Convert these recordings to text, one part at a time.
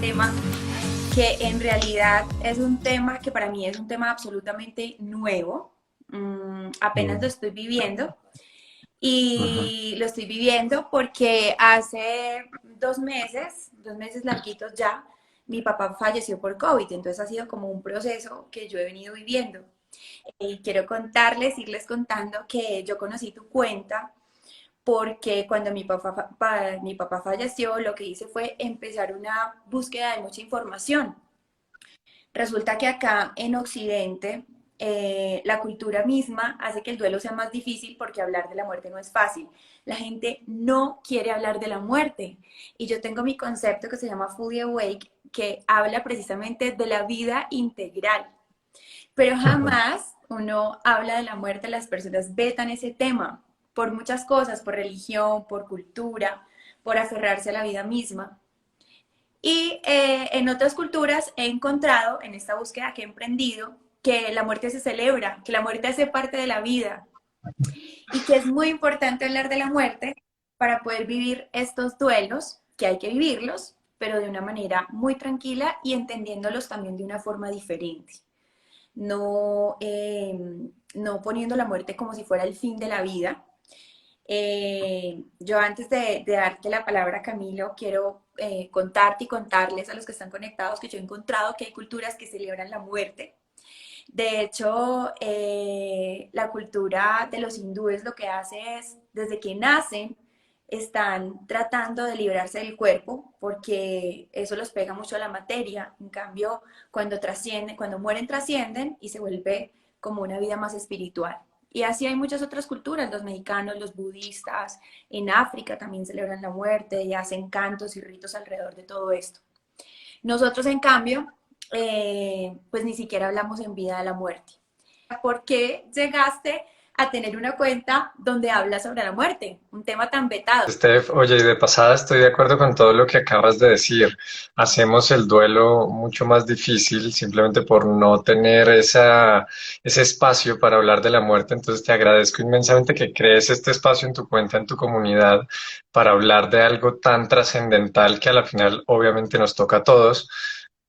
tema que en realidad es un tema que para mí es un tema absolutamente nuevo. Apenas lo Mm, estoy viviendo ujú. y lo estoy viviendo porque hace 2 meses, 2 meses larguitos ya, mi papá falleció por COVID. Entonces ha sido como un proceso que yo he venido viviendo. Y quiero contarles, irles contando que yo conocí tu cuenta porque cuando mi papá falleció, lo que hice fue empezar una búsqueda de mucha información. Resulta que acá en Occidente, la cultura misma hace que el duelo sea más difícil porque hablar de la muerte no es fácil. La gente no quiere hablar de la muerte. Y yo tengo mi concepto que se llama Fully Awake, que habla precisamente de la vida integral. Pero jamás uno habla de la muerte, las personas vetan ese tema por muchas cosas, por religión, por cultura, por aferrarse a la vida misma. Y en otras culturas he encontrado, en esta búsqueda que he emprendido, que la muerte se celebra, que la muerte hace parte de la vida y que es muy importante hablar de la muerte para poder vivir estos duelos, que hay que vivirlos, pero de una manera muy tranquila y entendiéndolos también de una forma diferente. No, no poniendo la muerte como si fuera el fin de la vida. Yo antes de darte la palabra, Camilo, quiero contarte y contarles a los que están conectados que yo he encontrado que hay culturas que celebran la muerte. De hecho, la cultura de los hindúes lo que hace es, desde que nacen, están tratando de librarse del cuerpo porque eso los pega mucho a la materia. En cambio, cuando trascienden, cuando mueren, trascienden y se vuelve como una vida más espiritual. Y así hay muchas otras culturas, los mexicanos, los budistas, en África también celebran la muerte y hacen cantos y ritos alrededor de todo esto. Nosotros, en cambio, pues ni siquiera hablamos en vida de la muerte. ¿Por qué llegaste a tener una cuenta donde hablas sobre la muerte? Un tema tan vetado. Steph, oye, y de pasada estoy de acuerdo con todo lo que acabas de decir. Hacemos el duelo mucho más difícil simplemente por no tener ese espacio para hablar de la muerte. Entonces te agradezco inmensamente que crees este espacio en tu cuenta, en tu comunidad, para hablar de algo tan trascendental que a la final obviamente nos toca a todos,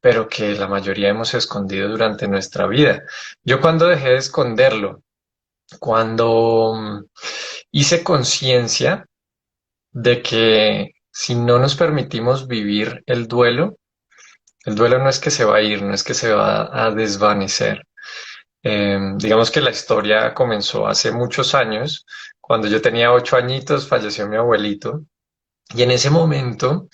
pero que la mayoría hemos escondido durante nuestra vida. Yo cuando dejé de esconderlo, cuando hice conciencia de que si no nos permitimos vivir el duelo no es que se va a ir, no es que se va a desvanecer. Digamos que la historia comenzó hace muchos años. Cuando yo tenía 8 añitos, falleció mi abuelito. Y en ese momento,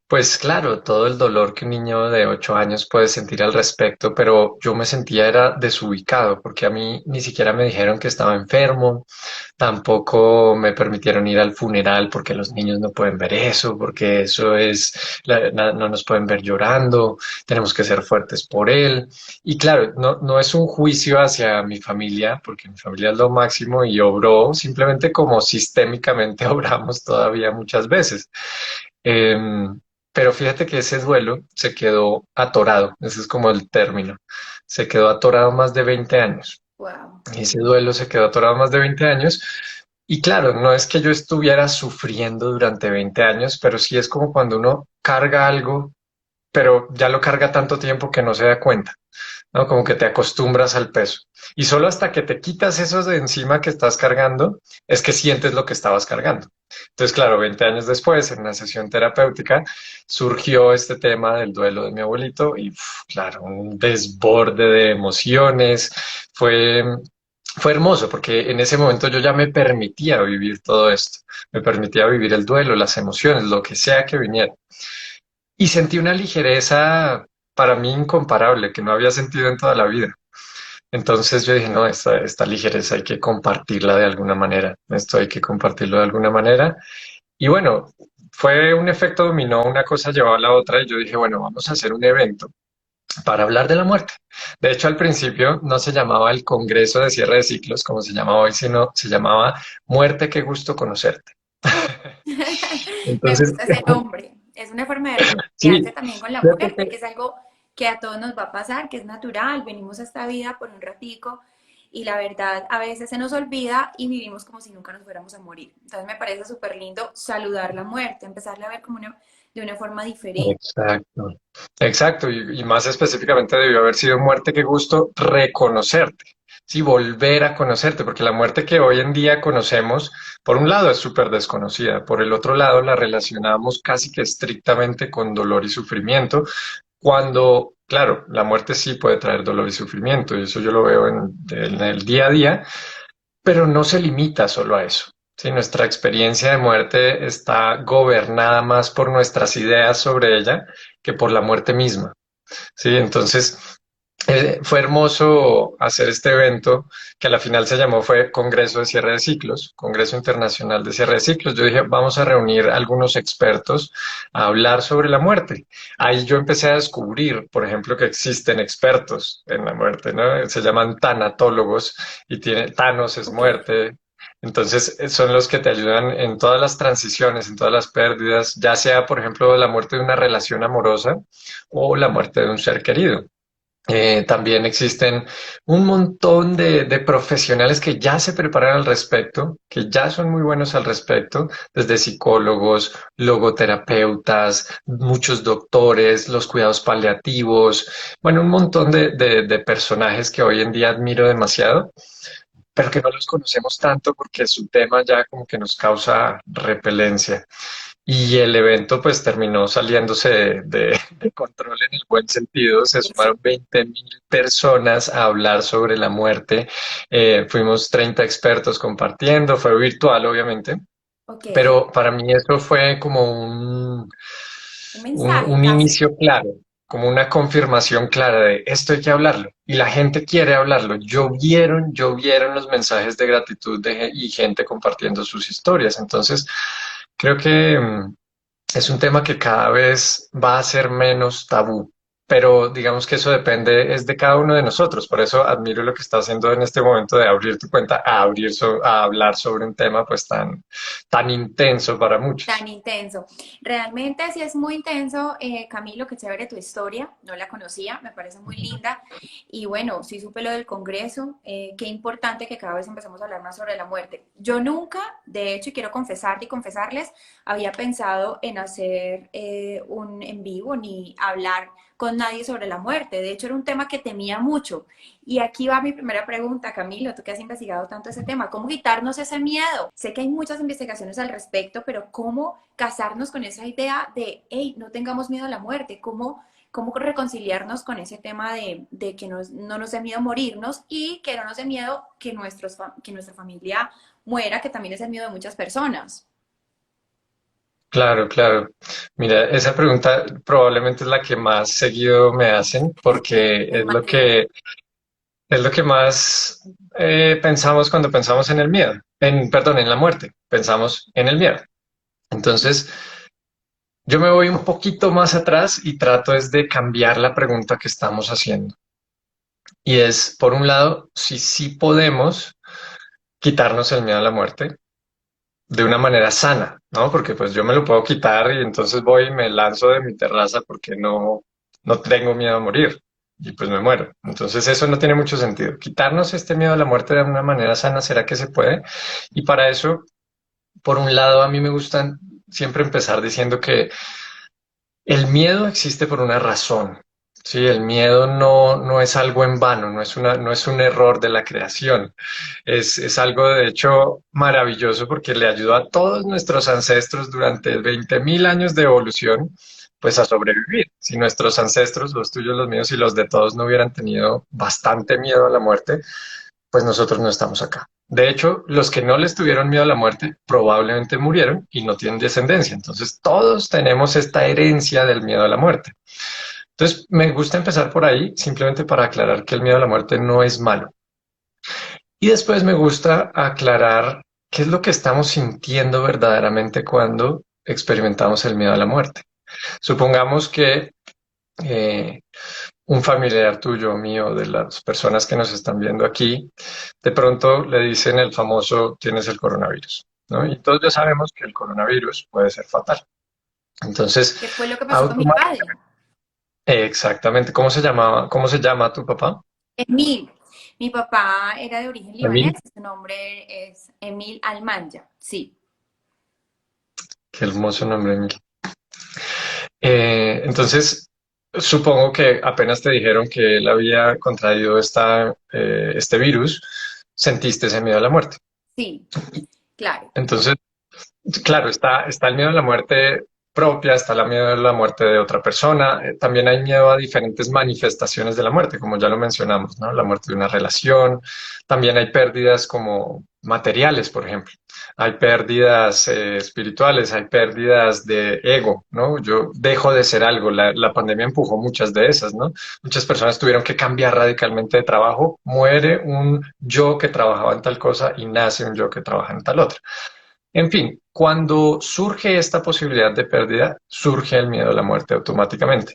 pues claro, todo el dolor que un niño de 8 años puede sentir al respecto, pero yo me sentía era desubicado porque a mí ni siquiera me dijeron que estaba enfermo. Tampoco me permitieron ir al funeral porque los niños no pueden ver eso, porque eso es, no nos pueden ver llorando, tenemos que ser fuertes por él. Y claro, no es un juicio hacia mi familia, porque mi familia es lo máximo y obró simplemente como sistémicamente obramos todavía muchas veces. Em, pero fíjate que ese duelo se quedó atorado, ese es como el término, se quedó atorado más de 20 años. Wow. Ese duelo se quedó atorado más de 20 años. Y claro, no es que yo estuviera sufriendo durante 20 años, pero sí es como cuando uno carga algo, pero ya lo carga tanto tiempo que no se da cuenta, ¿no? Como que te acostumbras al peso. Y solo hasta que te quitas eso de encima que estás cargando, es que sientes lo que estabas cargando. Entonces, claro, 20 años después, en una sesión terapéutica, surgió este tema del duelo de mi abuelito y, claro, un desborde de emociones. Fue, fue hermoso porque en ese momento yo ya me permitía vivir todo esto. Me permitía vivir el duelo, las emociones, lo que sea que viniera. Y sentí una ligereza para mí incomparable que no había sentido en toda la vida. Entonces yo dije, no, esta ligereza hay que compartirla de alguna manera. Esto hay que compartirlo de alguna manera. Y bueno, fue un efecto dominó, una cosa llevaba a la otra y yo dije, bueno, vamos a hacer un evento para hablar de la muerte. De hecho, al principio no se llamaba el Congreso de Cierre de Ciclos, como se llama hoy, sino se llamaba Muerte, qué gusto conocerte. Me Entonces, gusta ese nombre. Es una forma de reconciliarse sí, también con la fíjate muerte, que que es algo que a todos nos va a pasar, que es natural. Venimos a esta vida por un ratico y la verdad a veces se nos olvida y vivimos como si nunca nos fuéramos a morir. Entonces me parece súper lindo saludar la muerte, empezarla a ver como de una forma diferente. Exacto, exacto, y más específicamente debió haber sido muerte, qué gusto reconocerte, sí, volver a conocerte, porque la muerte que hoy en día conocemos, por un lado es súper desconocida, por el otro lado la relacionamos casi que estrictamente con dolor y sufrimiento, cuando, claro, la muerte sí puede traer dolor y sufrimiento, y eso yo lo veo en el día a día, pero no se limita solo a eso. Sí, nuestra experiencia de muerte está gobernada más por nuestras ideas sobre ella que por la muerte misma. Sí, entonces fue hermoso hacer este evento que a la final se llamó fue Congreso de Cierre de Ciclos, Congreso Internacional de Cierre de Ciclos. Yo dije, vamos a reunir algunos expertos a hablar sobre la muerte. Ahí yo empecé a descubrir, por ejemplo, que existen expertos en la muerte, ¿no? Se llaman tanatólogos y tiene, Thanos es Ok. muerte. Entonces, son los que te ayudan en todas las transiciones, en todas las pérdidas, ya sea, por ejemplo, la muerte de una relación amorosa o la muerte de un ser querido. También existen un montón de profesionales que ya se preparan al respecto, que ya son muy buenos al respecto, desde psicólogos, logoterapeutas, muchos doctores, los cuidados paliativos, bueno, un montón de personajes que hoy en día admiro demasiado, pero que no los conocemos tanto porque su tema ya como que nos causa repelencia. Y el evento pues terminó saliéndose de control en el buen sentido. Se Eso. sumaron 20.000 personas a hablar sobre la muerte. Fuimos 30 expertos compartiendo, fue virtual obviamente, Ok. pero para mí eso fue como Un mensaje un casi. inicio claro, como una confirmación clara de esto hay que hablarlo. Y la gente quiere hablarlo. Llovieron los mensajes de gratitud y gente compartiendo sus historias. Entonces, creo que es un tema que cada vez va a ser menos tabú, pero digamos que eso depende, es de cada uno de nosotros. Por eso admiro lo que está haciendo en este momento de abrir tu cuenta a a hablar sobre un tema pues tan intenso para Tan muchos. intenso. Realmente sí es muy intenso, Camilo, qué chévere tu historia, no la conocía, me parece muy linda. Y bueno, sí supe lo del Congreso, qué importante que cada vez empecemos a hablar más sobre la muerte. Yo nunca, de hecho, y quiero confesarte y confesarles, había pensado en hacer un en vivo ni hablar con nadie sobre la muerte. De hecho, era un tema que temía mucho. Y aquí va mi primera pregunta, Camilo, tú que has investigado tanto ese tema, ¿cómo quitarnos ese miedo? Sé que hay muchas investigaciones al respecto, pero ¿cómo casarnos con esa idea de, hey, no tengamos miedo a la muerte? ¿Cómo reconciliarnos con ese tema de que no nos dé miedo morirnos y que no nos dé miedo que, que nuestra familia muera, que también es el miedo de muchas personas? Claro, claro. Mira, esa pregunta probablemente es la que más seguido me hacen porque Me imagino. es lo que más pensamos cuando pensamos en el miedo, perdón, en la muerte, pensamos en el miedo. Entonces, yo me voy un poquito más atrás y trato es de cambiar la pregunta que estamos haciendo. Y es, por un lado, si sí podemos quitarnos el miedo a la muerte de una manera sana, ¿no? Porque pues yo me lo puedo quitar y entonces voy y me lanzo de mi terraza porque no tengo miedo a morir y pues me muero. Entonces eso no tiene mucho sentido. Quitarnos este miedo a la muerte de una manera sana, ¿será que se puede? Y para eso, por un lado, a mí me gusta siempre empezar diciendo que el miedo existe por una razón. Sí, el miedo no es algo en vano, no es un error de la creación. Es algo de hecho maravilloso porque le ayudó a todos nuestros ancestros durante 20.000 años de evolución, pues a sobrevivir. Si nuestros ancestros, los tuyos, los míos y los de todos no hubieran tenido bastante miedo a la muerte, pues nosotros no estamos acá. De hecho, los que no les tuvieron miedo a la muerte probablemente murieron y no tienen descendencia. Entonces, todos tenemos esta herencia del miedo a la muerte. Entonces, me gusta empezar por ahí, simplemente para aclarar que el miedo a la muerte no es malo. Y después me gusta aclarar qué es lo que estamos sintiendo verdaderamente cuando experimentamos el miedo a la muerte. Supongamos que eh, un familiar tuyo o mío, de las personas que nos están viendo aquí, de pronto le dicen el famoso tienes el coronavirus, ¿no? Y todos ya sabemos que el coronavirus puede ser fatal. Entonces, ¿Qué fue lo que pasó con mi padre? automáticamente, exactamente, cómo se llama tu papá? Emil. Mi papá era de origen libanés, Emil, su nombre es Emil Almanya, sí, qué hermoso nombre, Emil. Entonces, supongo que apenas te dijeron que él había contraído este virus, sentiste ese miedo a la muerte. sí, claro, Entonces, claro, está el miedo a la muerte propia, está el miedo a la muerte de otra persona, también hay miedo a diferentes manifestaciones de la muerte, como ya lo mencionamos, ¿no? La muerte de una relación, también hay pérdidas como materiales, por ejemplo, hay pérdidas espirituales, hay pérdidas de ego, ¿no? Yo dejo de ser algo, la pandemia empujó muchas de esas, ¿no? Muchas personas tuvieron que cambiar radicalmente de trabajo, muere un yo que trabajaba en tal cosa y nace un yo que trabaja en tal otra. En fin, cuando surge esta posibilidad de pérdida, surge el miedo a la muerte automáticamente.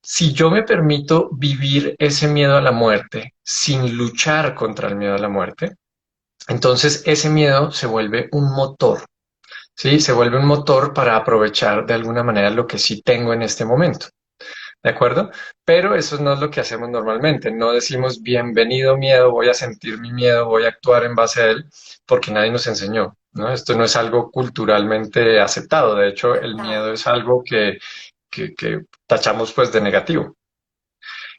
Si yo me permito vivir ese miedo a la muerte sin luchar contra el miedo a la muerte, entonces ese miedo se vuelve un motor, ¿sí? Se vuelve un motor para aprovechar de alguna manera lo que sí tengo en este momento. ¿De acuerdo? Pero eso no es lo que hacemos normalmente. No decimos bienvenido miedo, voy a sentir mi miedo, voy a actuar en base a él, porque nadie nos enseñó, ¿no? Esto no es algo culturalmente aceptado. De hecho, el aceptado. miedo es algo que tachamos pues de negativo.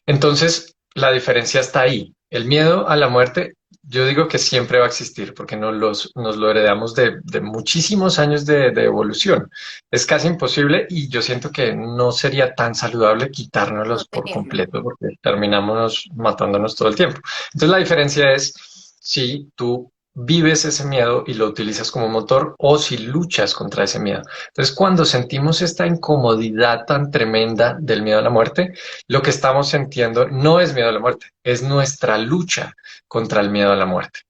Entonces, la diferencia está ahí. El miedo a la muerte, yo digo que siempre va a existir, porque nos lo heredamos de muchísimos años de evolución. Es casi imposible y yo siento que no sería tan saludable No quitárnoslos por tenerlo. completo, porque terminamos matándonos todo el tiempo. Entonces, la diferencia es si tú vives ese miedo y lo utilizas como motor o si luchas contra ese miedo. Entonces, cuando sentimos esta incomodidad tan tremenda del miedo a la muerte, lo que estamos sintiendo no es miedo a la muerte, es nuestra lucha contra el miedo a la muerte.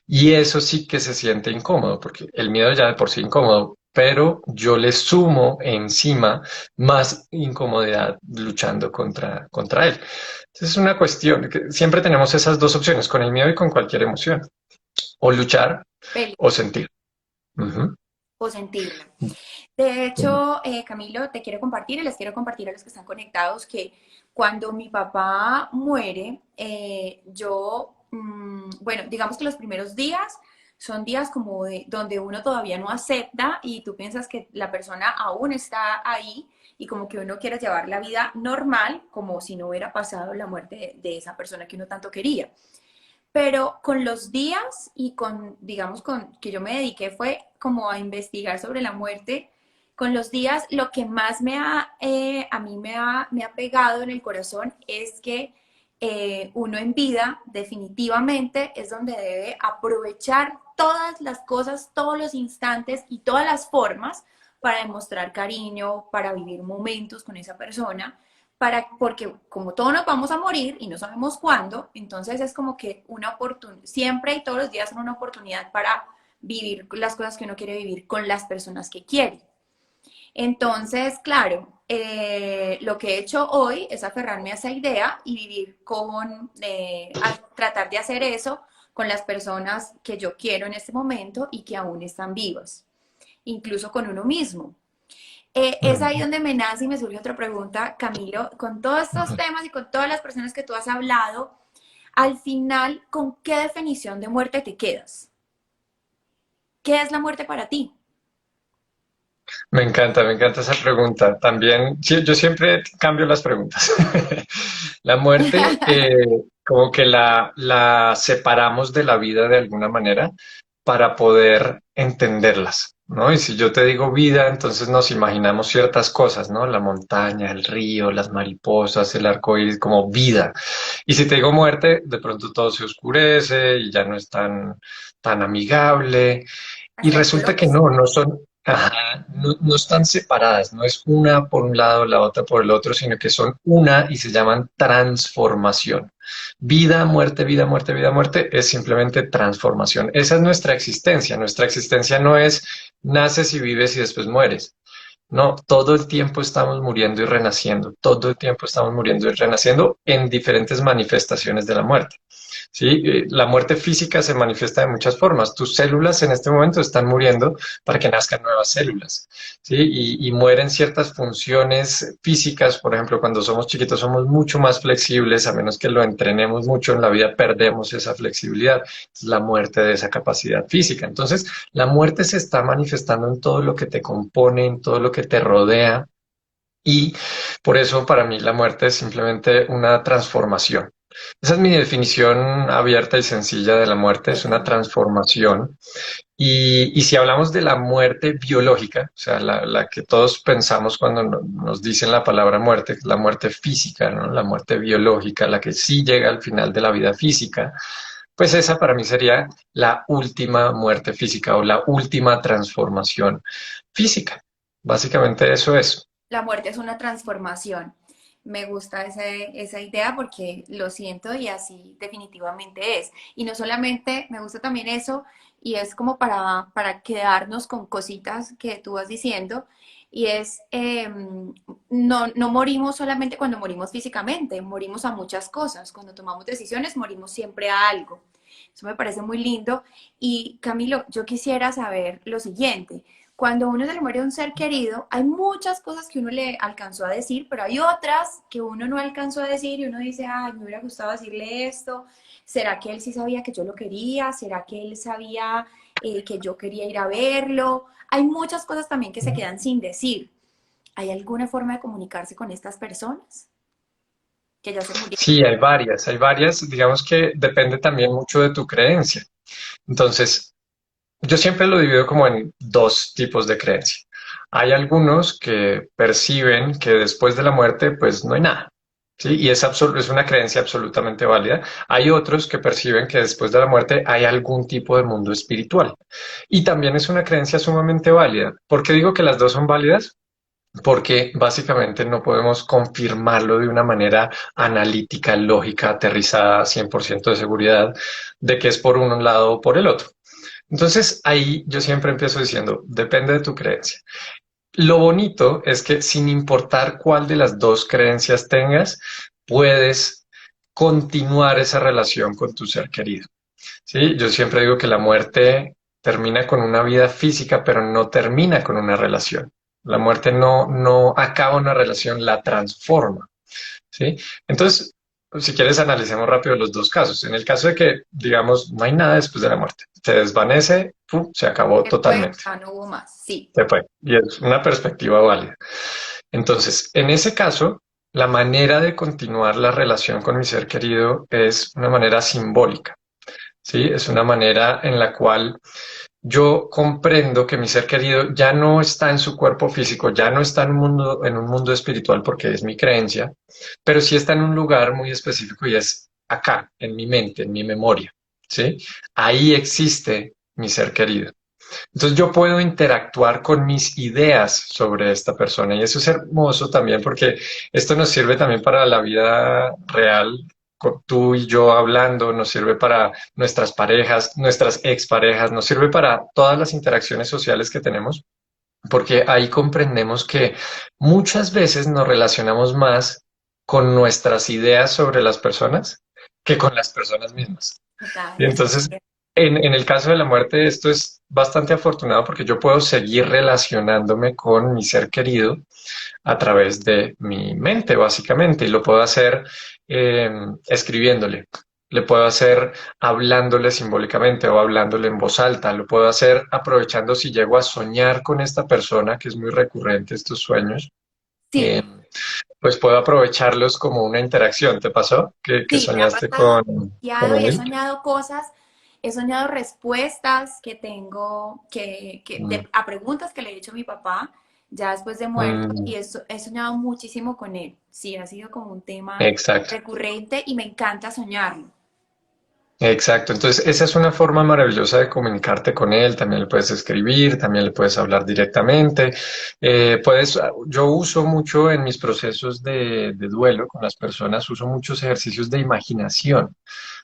Y eso sí que se siente incómodo, porque el miedo ya de por sí incómodo, pero yo le sumo encima más incomodidad luchando contra él. Entonces es una cuestión que siempre tenemos esas dos opciones, con el miedo y con cualquier emoción, o luchar o sentir. Ujú. O sentirla. De hecho, Camilo, te quiero compartir y les quiero compartir a los que están conectados que cuando mi papá muere, bueno, digamos que los primeros días son días como donde uno todavía no acepta y tú piensas que la persona aún está ahí y como que uno quiere llevar la vida normal, como si no hubiera pasado la muerte de esa persona que uno tanto quería. Pero con los días y con, digamos, con que yo me dediqué fue como a investigar sobre la muerte, con los días lo que más a mí me ha pegado en el corazón es que uno en vida definitivamente es donde debe aprovechar todas las cosas, todos los instantes y todas las formas para demostrar cariño, para vivir momentos con esa persona porque como todos nos vamos a morir y no sabemos cuándo, entonces es como que una oportunidad, siempre y todos los días son una oportunidad para vivir las cosas que uno quiere vivir con las personas que quiere. Entonces, claro, lo que he hecho hoy es aferrarme a esa idea y vivir a tratar de hacer eso con las personas que yo quiero en este momento y que aún están vivas, incluso con uno mismo. Es ahí Ujú. donde me nace y me surge otra pregunta, Camilo, con todos estos temas y con todas las personas que tú has hablado, al final, ¿con qué definición de muerte te quedas? ¿Qué es la muerte para ti? Me encanta esa pregunta. También, sí, yo siempre cambio las preguntas. La muerte, como que la separamos de la vida de alguna manera para poder entenderlas, ¿no? Y si yo te digo vida, entonces nos imaginamos ciertas cosas, ¿no? La montaña, el río, las mariposas, el arco iris, como vida. Y si te digo muerte, de pronto todo se oscurece y ya no es tan amigable. Y Hasta el resulta color. que no son, ajá, no están separadas, no es una por un lado, la otra por el otro, sino que son una y se llaman transformación. Vida, muerte, vida, muerte es simplemente transformación. Esa es nuestra existencia. Nuestra existencia no es naces y vives y después mueres. No, todo el tiempo estamos muriendo y renaciendo, todo el tiempo estamos muriendo y renaciendo en diferentes manifestaciones de la muerte. ¿Sí? La muerte física se manifiesta de muchas formas. Tus células en este momento están muriendo para que nazcan nuevas células, ¿sí? Y mueren ciertas funciones físicas. Por ejemplo, cuando somos chiquitos somos mucho más flexibles, a menos que lo entrenemos mucho en la vida, perdemos esa flexibilidad. Es la muerte de esa capacidad física. Entonces, la muerte se está manifestando en todo lo que te compone, en todo lo que te rodea. Y por eso para mí la muerte es simplemente una transformación. Esa es mi definición abierta y sencilla de la muerte, es una Total. transformación. Y si hablamos de la muerte biológica, o sea, la que todos pensamos cuando nos dicen la palabra muerte, que es la muerte física, ¿no? La muerte biológica, la que sí llega al final de la vida física, pues esa para mí sería la última muerte física o la última transformación física. Básicamente eso es. La muerte es una transformación. Me gusta esa idea porque lo siento y así definitivamente es. Y no solamente, me gusta también eso, y es como para quedarnos con cositas que tú vas diciendo, y es, no morimos solamente cuando morimos físicamente, morimos a muchas cosas. Cuando tomamos decisiones, morimos siempre a algo. Eso me parece muy lindo. Y Camilo, yo quisiera saber lo siguiente. Cuando uno se le muere un ser querido, hay muchas cosas que uno le alcanzó a decir, pero hay otras que uno no alcanzó a decir y uno dice, ay, me hubiera gustado decirle esto. ¿Será que él sí sabía que yo lo quería? ¿Será que él sabía que yo quería ir a verlo? Hay muchas cosas también que se quedan sin decir. ¿Hay alguna forma de comunicarse con estas personas que ya se murieron? Sí, hay varias, digamos que depende también mucho de tu creencia. Entonces, yo siempre lo divido como en dos tipos de creencia. Hay algunos que perciben que después de la muerte, pues no hay nada. ¿Sí? Y es una creencia absolutamente válida. Hay otros que perciben que después de la muerte hay algún tipo de mundo espiritual. Y también es una creencia sumamente válida. ¿Por qué digo que las dos son válidas? Porque básicamente no podemos confirmarlo de una manera analítica, lógica, aterrizada, 100% de seguridad, de que es por un lado o por el otro. Entonces ahí yo siempre empiezo diciendo, depende de tu creencia. Lo bonito es que sin importar cuál de las dos creencias tengas, puedes continuar esa relación con tu ser querido. ¿Sí? Yo siempre digo que la muerte termina con una vida física, pero no termina con una relación. La muerte no acaba una relación, la transforma. ¿Sí? Entonces, si quieres, analicemos rápido los dos casos. En el caso de que, digamos, no hay nada después de la muerte, se desvanece, ¡pum!, se acabó ¿Qué fue? totalmente. Ah, no hubo más. Sí. Se fue. Y es una perspectiva válida. Entonces, en ese caso, la manera de continuar la relación con mi ser querido es una manera simbólica. ¿Sí? Es una manera en la cual yo comprendo que mi ser querido ya no está en su cuerpo físico, ya no está en un mundo espiritual porque es mi creencia, pero sí está en un lugar muy específico y es acá, en mi mente, en mi memoria, ¿sí? Ahí existe mi ser querido. Entonces yo puedo interactuar con mis ideas sobre esta persona y eso es hermoso también porque esto nos sirve también para la vida real. Tú y yo hablando, nos sirve para nuestras parejas, nuestras exparejas, nos sirve para todas las interacciones sociales que tenemos, porque ahí comprendemos que muchas veces nos relacionamos más con nuestras ideas sobre las personas que con las personas mismas. Total, Y eso entonces, es en el caso de la muerte, esto es bastante afortunado porque yo puedo seguir relacionándome con mi ser querido a través de mi mente, básicamente, y lo puedo hacer escribiéndole. Le puedo hacer hablándole simbólicamente o hablándole en voz alta. Lo puedo hacer aprovechando si llego a soñar con esta persona, que es muy recurrente estos sueños. sí, eh, pues puedo aprovecharlos como una interacción. ¿Te pasó que sí, me ha soñaste pasado con demasiado y he él? soñado cosas, he soñado respuestas que tengo Mm, a preguntas que le he hecho a mi papá ya después de muerto mm, y eso, he soñado muchísimo con él. Sí, ha sido como un tema exacto. recurrente y me encanta soñarlo. Exacto, entonces esa es una forma maravillosa de comunicarte con él, también le puedes escribir, también le puedes hablar directamente, yo uso mucho en mis procesos de duelo con las personas, uso muchos ejercicios de imaginación.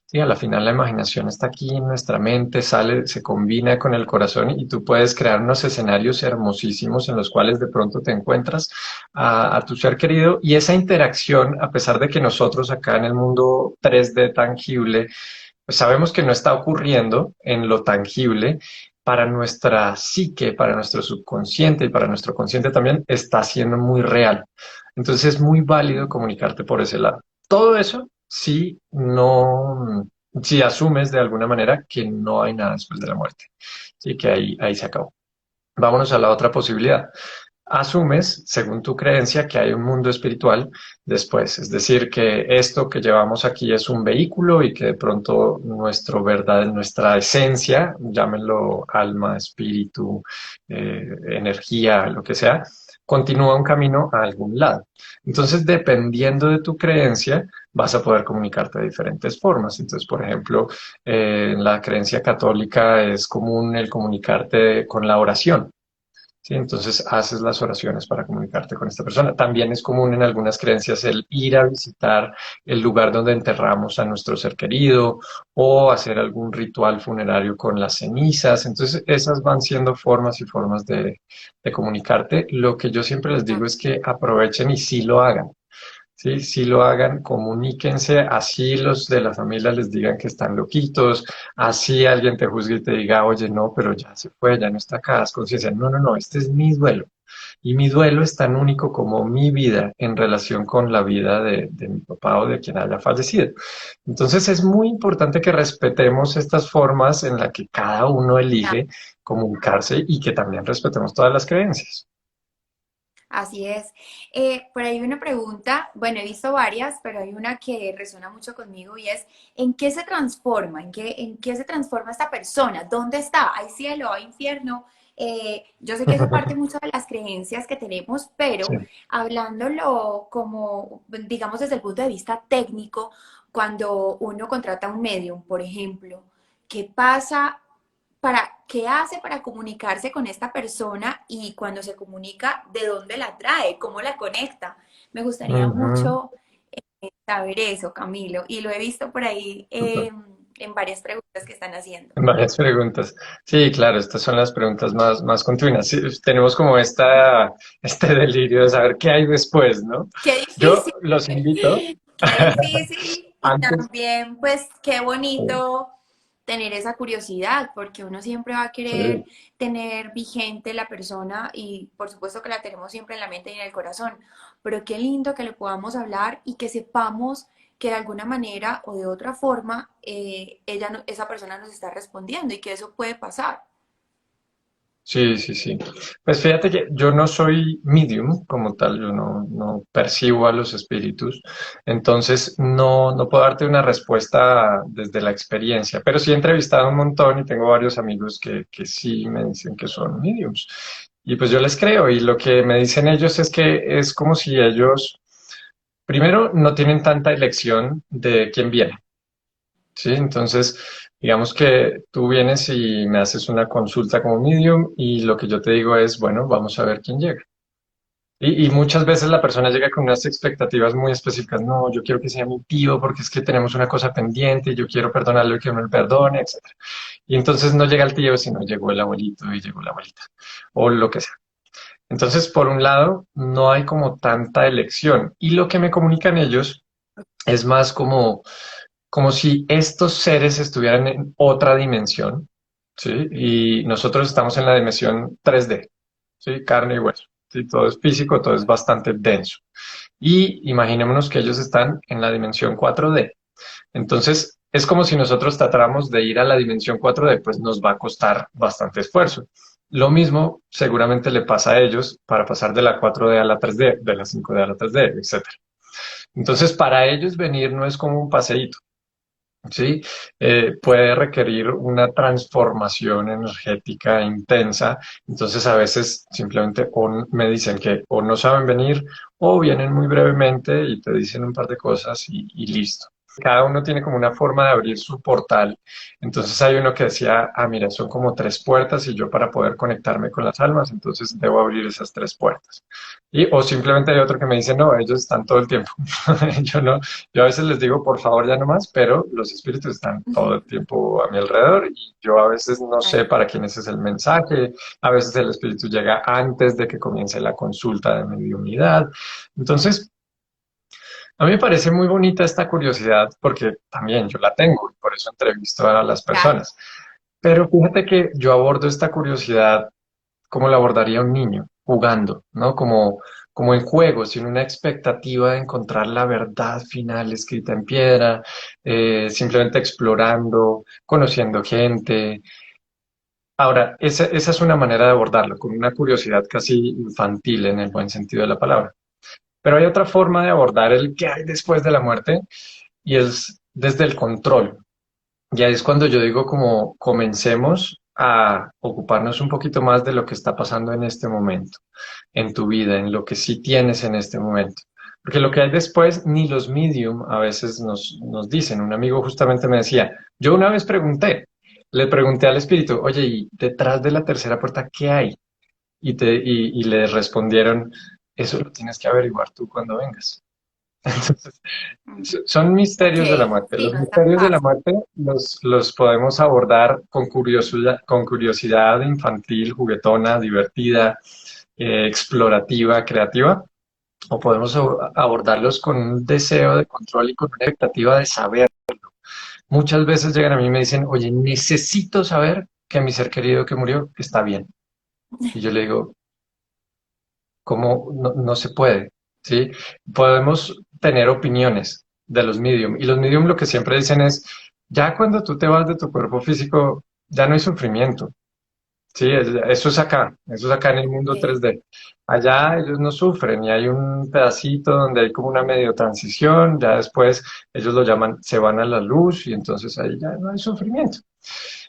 Sí, a la final la imaginación está aquí en nuestra mente, sale, se combina con el corazón y tú puedes crear unos escenarios hermosísimos en los cuales de pronto te encuentras a tu ser querido y esa interacción, a pesar de que nosotros acá en el mundo 3D tangible, pues sabemos que no está ocurriendo en lo tangible, para nuestra psique, para nuestro subconsciente y para nuestro consciente también está siendo muy real. Entonces es muy válido comunicarte por ese lado. Todo eso si no, si asumes de alguna manera que no hay nada después de la muerte. Sí, que ahí se acabó. Vámonos a la otra posibilidad. Asumes, según tu creencia, que hay un mundo espiritual después, es decir, que esto que llevamos aquí es un vehículo y que de pronto nuestra esencia, llámenlo alma, espíritu, energía, lo que sea, continúa un camino a algún lado. Entonces, dependiendo de tu creencia, vas a poder comunicarte de diferentes formas. Entonces, por ejemplo, en la creencia católica es común el comunicarte con la oración. Sí, entonces haces las oraciones para comunicarte con esta persona. También es común en algunas creencias el ir a visitar el lugar donde enterramos a nuestro ser querido o hacer algún ritual funerario con las cenizas. Entonces esas van siendo formas y formas de comunicarte. Lo que yo siempre les digo es que aprovechen y sí lo hagan. Sí, sí lo hagan, comuníquense, así los de la familia les digan que están loquitos, así alguien te juzgue y te diga, oye, no, pero ya se fue, ya no está acá, haz conciencia. No, no, no, este es mi duelo. Y mi duelo es tan único como mi vida en relación con la vida de mi papá o de quien haya fallecido. Entonces es muy importante que respetemos estas formas en las que cada uno elige comunicarse y que también respetemos todas las creencias. Así es. Por ahí una pregunta, bueno, he visto varias, pero hay una que resuena mucho conmigo y es, ¿en qué se transforma? En qué se transforma esta persona? ¿Dónde está? ¿Hay cielo? ¿Hay infierno? Yo sé que eso parte mucho de las creencias que tenemos, Sí. pero hablándolo como, digamos, desde el punto de vista técnico, cuando uno contrata a un medium, por ejemplo, ¿qué pasa? ¿Qué hace para comunicarse con esta persona y cuando se comunica, de dónde la trae, cómo la conecta? Me gustaría Ujú. mucho saber eso, Camilo, y lo he visto por ahí Súper. en varias preguntas que están haciendo. Varias preguntas. Sí, claro, estas son las preguntas más continuas. Sí, tenemos como este delirio de saber qué hay después, ¿no? Qué Yo difícil, los invito qué difícil y antes. también pues qué bonito tener esa curiosidad, porque uno siempre va a querer Sí. tener vigente la persona y por supuesto que la tenemos siempre en la mente y en el corazón, pero qué lindo que le podamos hablar y que sepamos que de alguna manera o de otra forma esa persona nos está respondiendo y que eso puede pasar. Sí, sí, sí. Pues fíjate que yo no soy medium como tal, yo no percibo a los espíritus, entonces no puedo darte una respuesta desde la experiencia, pero sí he entrevistado un montón y tengo varios amigos que sí me dicen que son mediums. Y pues yo les creo y lo que me dicen ellos es que es como si ellos, primero, no tienen tanta elección de quién viene. Sí, entonces, digamos que tú vienes y me haces una consulta como medium y lo que yo te digo es, bueno, vamos a ver quién llega. Y muchas veces la persona llega con unas expectativas muy específicas. No, yo quiero que sea mi tío porque es que tenemos una cosa pendiente y yo quiero perdonarlo y que me lo perdone, etcétera. Y entonces no llega el tío, sino llegó el abuelito y llegó la abuelita o lo que sea. Entonces, por un lado, no hay como tanta elección. Y lo que me comunican ellos es más como si estos seres estuvieran en otra dimensión, ¿sí? Y nosotros estamos en la dimensión 3D, ¿sí? Carne y hueso, ¿sí? Todo es físico, todo es bastante denso. Y imaginémonos que ellos están en la dimensión 4D. Entonces, es como si nosotros tratáramos de ir a la dimensión 4D, pues nos va a costar bastante esfuerzo. Lo mismo seguramente le pasa a ellos para pasar de la 4D a la 3D, de la 5D a la 3D, etcétera. Entonces, para ellos venir no es como un paseíto. ¿Sí? Puede requerir una transformación energética intensa. Entonces, a veces simplemente me dicen que o no saben venir o vienen muy brevemente y te dicen un par de cosas y listo. cada uno tiene como una forma de abrir su portal. Entonces hay uno que decía, ah, mira, son como tres puertas y yo para poder conectarme con las almas, entonces debo abrir esas tres puertas. O simplemente hay otro que me dice, no, ellos están todo el tiempo. Yo no, yo a veces les digo, por favor, ya no más, pero los espíritus están todo el tiempo a mi alrededor y yo a veces no sé Ay, para quién ese es el mensaje. A veces el espíritu llega antes de que comience la consulta de mediunidad. Entonces, a mí me parece muy bonita esta curiosidad porque también yo la tengo y por eso entrevisto a las claro, personas. Pero fíjate que yo abordo esta curiosidad como la abordaría un niño, jugando, ¿no? Como en juego, sin una expectativa de encontrar la verdad final escrita en piedra, simplemente explorando, conociendo gente. Ahora, esa es una manera de abordarlo, con una curiosidad casi infantil en el buen sentido de la palabra. Pero hay otra forma de abordar el qué hay después de la muerte y es desde el control. Ya es cuando yo digo como comencemos a ocuparnos un poquito más de lo que está pasando en este momento, en tu vida, en lo que sí tienes en este momento. Porque lo que hay después, ni los medium a veces nos dicen. Un amigo justamente me decía, yo una vez le pregunté al espíritu, oye, ¿y detrás de la tercera puerta qué hay? Y le respondieron, eso lo tienes que averiguar tú cuando vengas. Entonces, mm, son ok, misterios de la muerte. sí, Los no es tan misterios de la fácil. muerte los podemos abordar con curiosidad infantil, juguetona, divertida, explorativa, creativa, o podemos abordarlos con un deseo de control y con una expectativa de saber. Muchas veces llegan a mí y me dicen, oye, necesito saber que mi ser querido que murió está bien. Y yo le digo, ¿cómo no se puede? ¿Sí? Podemos tener opiniones de los medium y los medium lo que siempre dicen es, ya cuando tú te vas de tu cuerpo físico, ya no hay sufrimiento. Sí, eso es acá en el mundo Ok, 3D. Allá ellos no sufren y hay un pedacito donde hay como una medio transición, ya después ellos lo llaman, se van a la luz y entonces ahí ya no hay sufrimiento.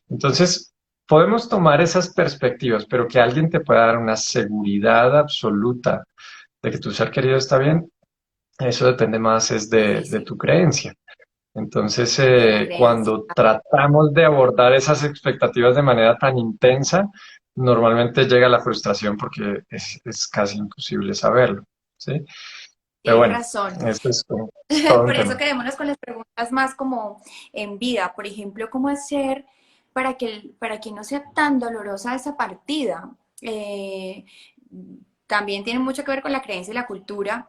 Entonces, podemos tomar esas perspectivas, pero que alguien te pueda dar una seguridad absoluta de que tu ser querido está bien, eso depende más es de difícil, tu creencia. Entonces, de la creencia. cuando tratamos de abordar esas expectativas de manera tan intensa, normalmente llega la frustración porque es casi imposible saberlo, ¿sí? Pero Tienes bueno, razón. esto es todo un Por eso tema. quedémonos con las preguntas más como en vida. Por ejemplo, ¿cómo hacer para que no sea tan dolorosa esa partida? También tiene mucho que ver con la creencia y la cultura,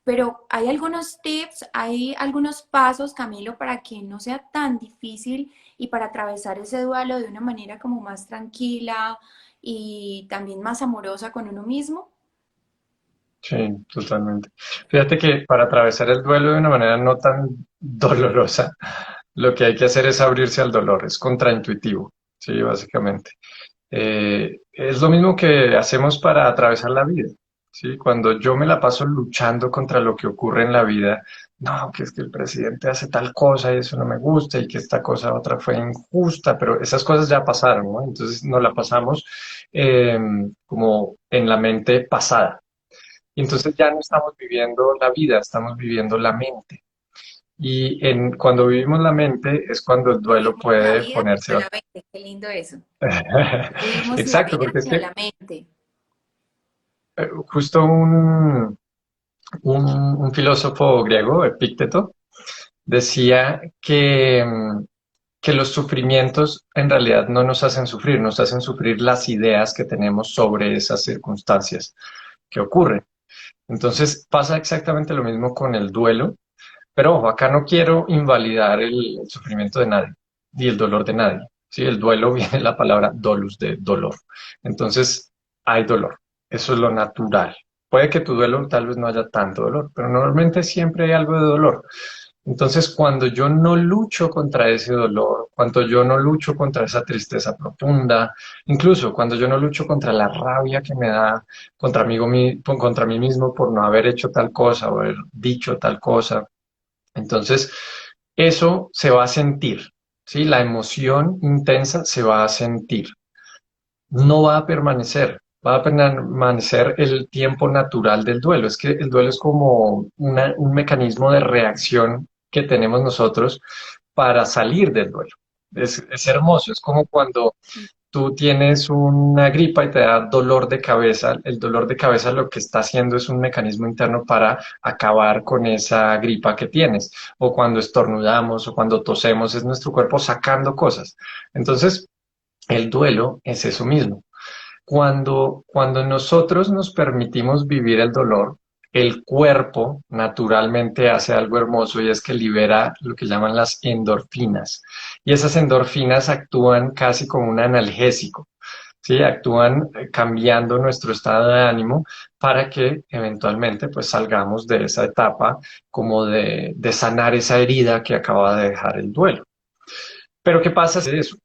pero hay algunos tips, hay algunos pasos, Camilo, para que no sea tan difícil y para atravesar ese duelo de una manera como más tranquila y también más amorosa con uno mismo. Sí, totalmente. Fíjate que para atravesar el duelo de una manera no tan dolorosa, lo que hay que hacer es abrirse al dolor, es contraintuitivo, sí, básicamente. Es lo mismo que hacemos para atravesar la vida, ¿sí? Cuando yo me la paso luchando contra lo que ocurre en la vida, no, que es que el presidente hace tal cosa y eso no me gusta y que esta cosa otra fue injusta, pero esas cosas ya pasaron, ¿no? Entonces nos la pasamos eh, como en la mente pasada. Y entonces ya no estamos viviendo la vida, estamos viviendo la mente. Cuando vivimos la mente es cuando el duelo Vivimos la puede vida, ponerse. pero la mente, qué lindo eso. No vivimos la Exacto, vida, porque es sino que la mente. justo un filósofo griego, Epícteto, decía que los sufrimientos en realidad no nos hacen sufrir, nos hacen sufrir las ideas que tenemos sobre esas circunstancias que ocurren. Entonces pasa exactamente lo mismo con el duelo, pero ojo, acá no quiero invalidar el sufrimiento de nadie y el dolor de nadie. Sí, el duelo viene de la palabra dolus, de dolor. Entonces, hay dolor. Eso es lo natural. Puede que tu duelo tal vez no haya tanto dolor, pero normalmente siempre hay algo de dolor. Entonces, cuando yo no lucho contra ese dolor, cuando yo no lucho contra esa tristeza profunda, incluso cuando yo no lucho contra la rabia que me da contra mí mismo por no haber hecho tal cosa o haber dicho tal cosa, entonces, eso se va a sentir, ¿sí? La emoción intensa se va a sentir, no va a permanecer, va a permanecer el tiempo natural del duelo. Es que el duelo es como un mecanismo de reacción que tenemos nosotros para salir del duelo. Es hermoso, es como cuando tú tienes una gripa y te da dolor de cabeza. El dolor de cabeza lo que está haciendo es un mecanismo interno para acabar con esa gripa que tienes. O cuando estornudamos o cuando tosemos, es nuestro cuerpo sacando cosas. Entonces, el duelo es eso mismo. Cuando nosotros nos permitimos vivir el dolor, el cuerpo naturalmente hace algo hermoso y es que libera lo que llaman las endorfinas. Y esas endorfinas actúan casi como un analgésico, ¿sí? Actúan cambiando nuestro estado de ánimo para que eventualmente pues salgamos de esa etapa como de sanar esa herida que acaba de dejar el duelo. Pero ¿qué pasa si eso?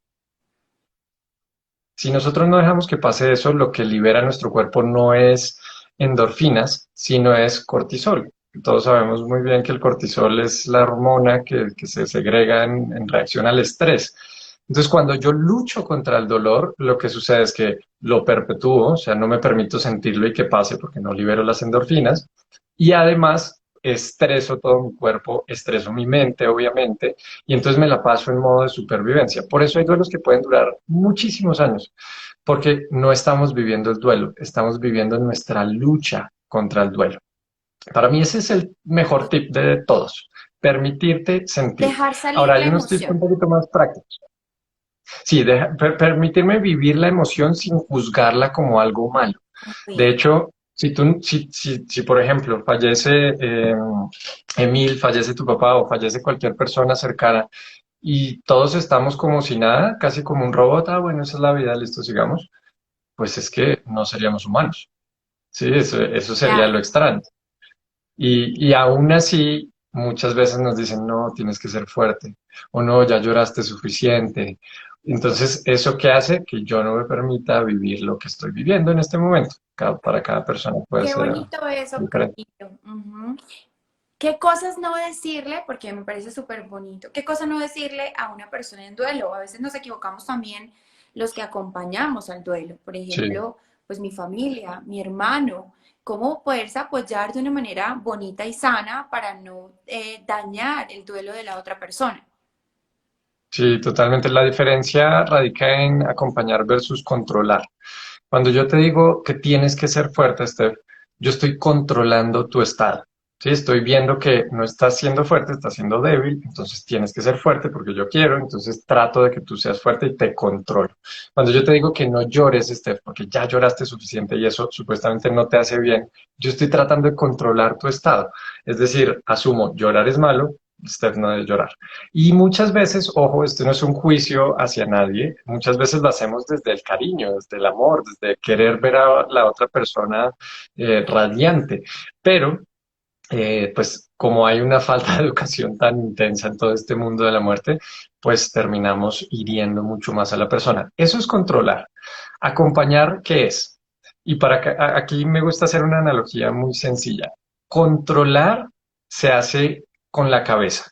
Si nosotros no dejamos que pase eso, lo que libera nuestro cuerpo no es endorfinas, sino es cortisol. Todos sabemos muy bien que el cortisol es la hormona que se segrega en reacción al estrés. Entonces, cuando yo lucho contra el dolor, lo que sucede es que lo perpetúo, o sea, no me permito sentirlo y que pase porque no libero las endorfinas. Y además, estreso todo mi cuerpo, estreso mi mente, obviamente, y entonces me la paso en modo de supervivencia. Por eso hay duelos que pueden durar muchísimos años, porque no estamos viviendo el duelo, estamos viviendo nuestra lucha contra el duelo. Para mí ese es el mejor tip de todos, permitirte sentir. Dejar salir Ahora la hay unos tips un emoción. poquito más prácticos. Sí, permitirme vivir la emoción sin juzgarla como algo malo. De Ok. hecho, si por ejemplo fallece Emil, fallece tu papá o fallece cualquier persona cercana y todos estamos como si nada, casi como un robot, ah, bueno, esa es la vida, listo, sigamos, pues es que no seríamos humanos. Sí, eso sería lo Claro. extraño. Y aún así, muchas veces nos dicen, no, tienes que ser fuerte, o no, ya lloraste suficiente. Entonces, ¿eso qué hace? Que yo no me permita vivir lo que estoy viviendo en este momento. Para cada persona puede Qué ser bonito eso, diferente. Camilo. Ujú. ¿Qué cosas no decirle? Porque me parece súper bonito. ¿Qué cosas no decirle a una persona en duelo? A veces nos equivocamos también los que acompañamos al duelo. Por Sí, ejemplo, pues mi familia, mi hermano. ¿Cómo poderse apoyar de una manera bonita y sana para no dañar el duelo de la otra persona? sí, totalmente. La diferencia radica en acompañar versus controlar. Cuando yo te digo que tienes que ser fuerte, Steph, yo estoy controlando tu estado. Sí, estoy viendo que no estás siendo fuerte, estás siendo débil, entonces tienes que ser fuerte porque yo quiero, entonces trato de que tú seas fuerte y te controlo. Cuando yo te digo que no llores, Steph, porque ya lloraste suficiente y eso supuestamente no te hace bien, yo estoy tratando de controlar tu estado. Es decir, asumo, llorar es malo, Steph no debe llorar. Y muchas veces, ojo, esto no es un juicio hacia nadie, muchas veces lo hacemos desde el cariño, desde el amor, desde querer ver a la otra persona radiante, pero pues como hay una falta de educación tan intensa en todo este mundo de la muerte, pues terminamos hiriendo mucho más a la persona. Eso es controlar. Acompañar, ¿qué es? Y aquí me gusta hacer una analogía muy sencilla. Controlar se hace con la cabeza.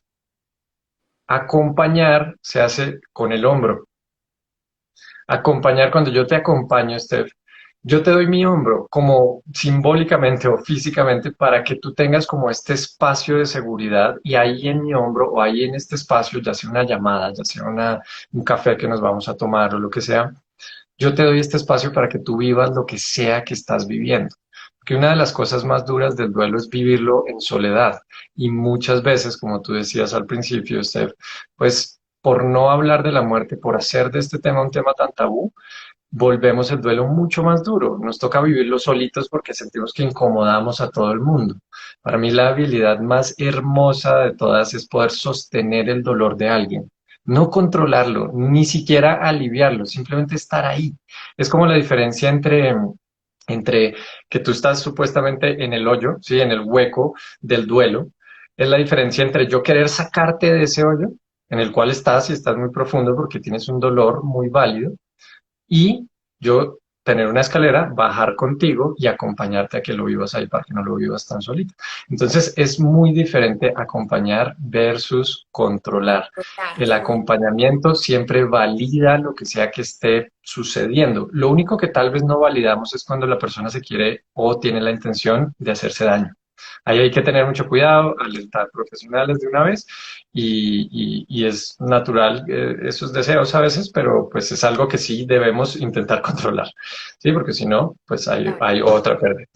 Acompañar se hace con el hombro. Acompañar, cuando yo te acompaño, Steph, yo te doy mi hombro como simbólicamente o físicamente para que tú tengas como este espacio de seguridad y ahí en mi hombro o ahí en este espacio, ya sea una llamada, ya sea un café que nos vamos a tomar o lo que sea, yo te doy este espacio para que tú vivas lo que sea que estás viviendo. Porque una de las cosas más duras del duelo es vivirlo en soledad. Y muchas veces, como tú decías al principio, Steph, pues por no hablar de la muerte, por hacer de este tema un tema tan tabú, volvemos el duelo mucho más duro. Nos toca vivirlo solitos porque sentimos que incomodamos a todo el mundo. Para mí la habilidad más hermosa de todas es poder sostener el dolor de alguien. No controlarlo, ni siquiera aliviarlo, simplemente estar ahí. Es como la diferencia entre que tú estás supuestamente en el hoyo, ¿sí? En el hueco del duelo. Es la diferencia entre yo querer sacarte de ese hoyo en el cual estás y estás muy profundo porque tienes un dolor muy válido y yo tener una escalera, bajar contigo y acompañarte a que lo vivas ahí para que no lo vivas tan solito. Entonces es muy diferente acompañar versus controlar. Controlar, El qué bueno. acompañamiento siempre valida lo que sea que esté sucediendo. Lo único que tal vez no validamos es cuando la persona se quiere o tiene la intención de hacerse daño. Ahí hay que tener mucho cuidado, alertar profesionales de una vez y es natural esos deseos a veces, pero pues es algo que sí debemos intentar controlar, ¿sí? Porque si no, pues Claro. hay otra pérdida.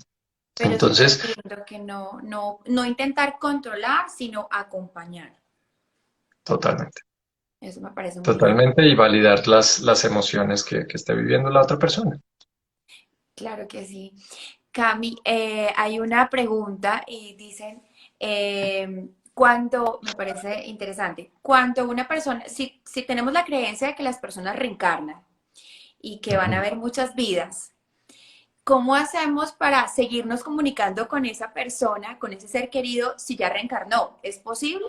Pero sí te Entonces, entiendo que no intentar controlar, sino acompañar. totalmente, Eso me parece muy lindo. totalmente y validar las emociones que esté viviendo la otra persona. Claro que sí. Cami, hay una pregunta y dicen, cuando, me parece interesante, cuando una persona, si tenemos la creencia de que las personas reencarnan y que van a Ujú. haber muchas vidas, ¿cómo hacemos para seguirnos comunicando con esa persona, con ese ser querido, si ya reencarnó? ¿Es posible?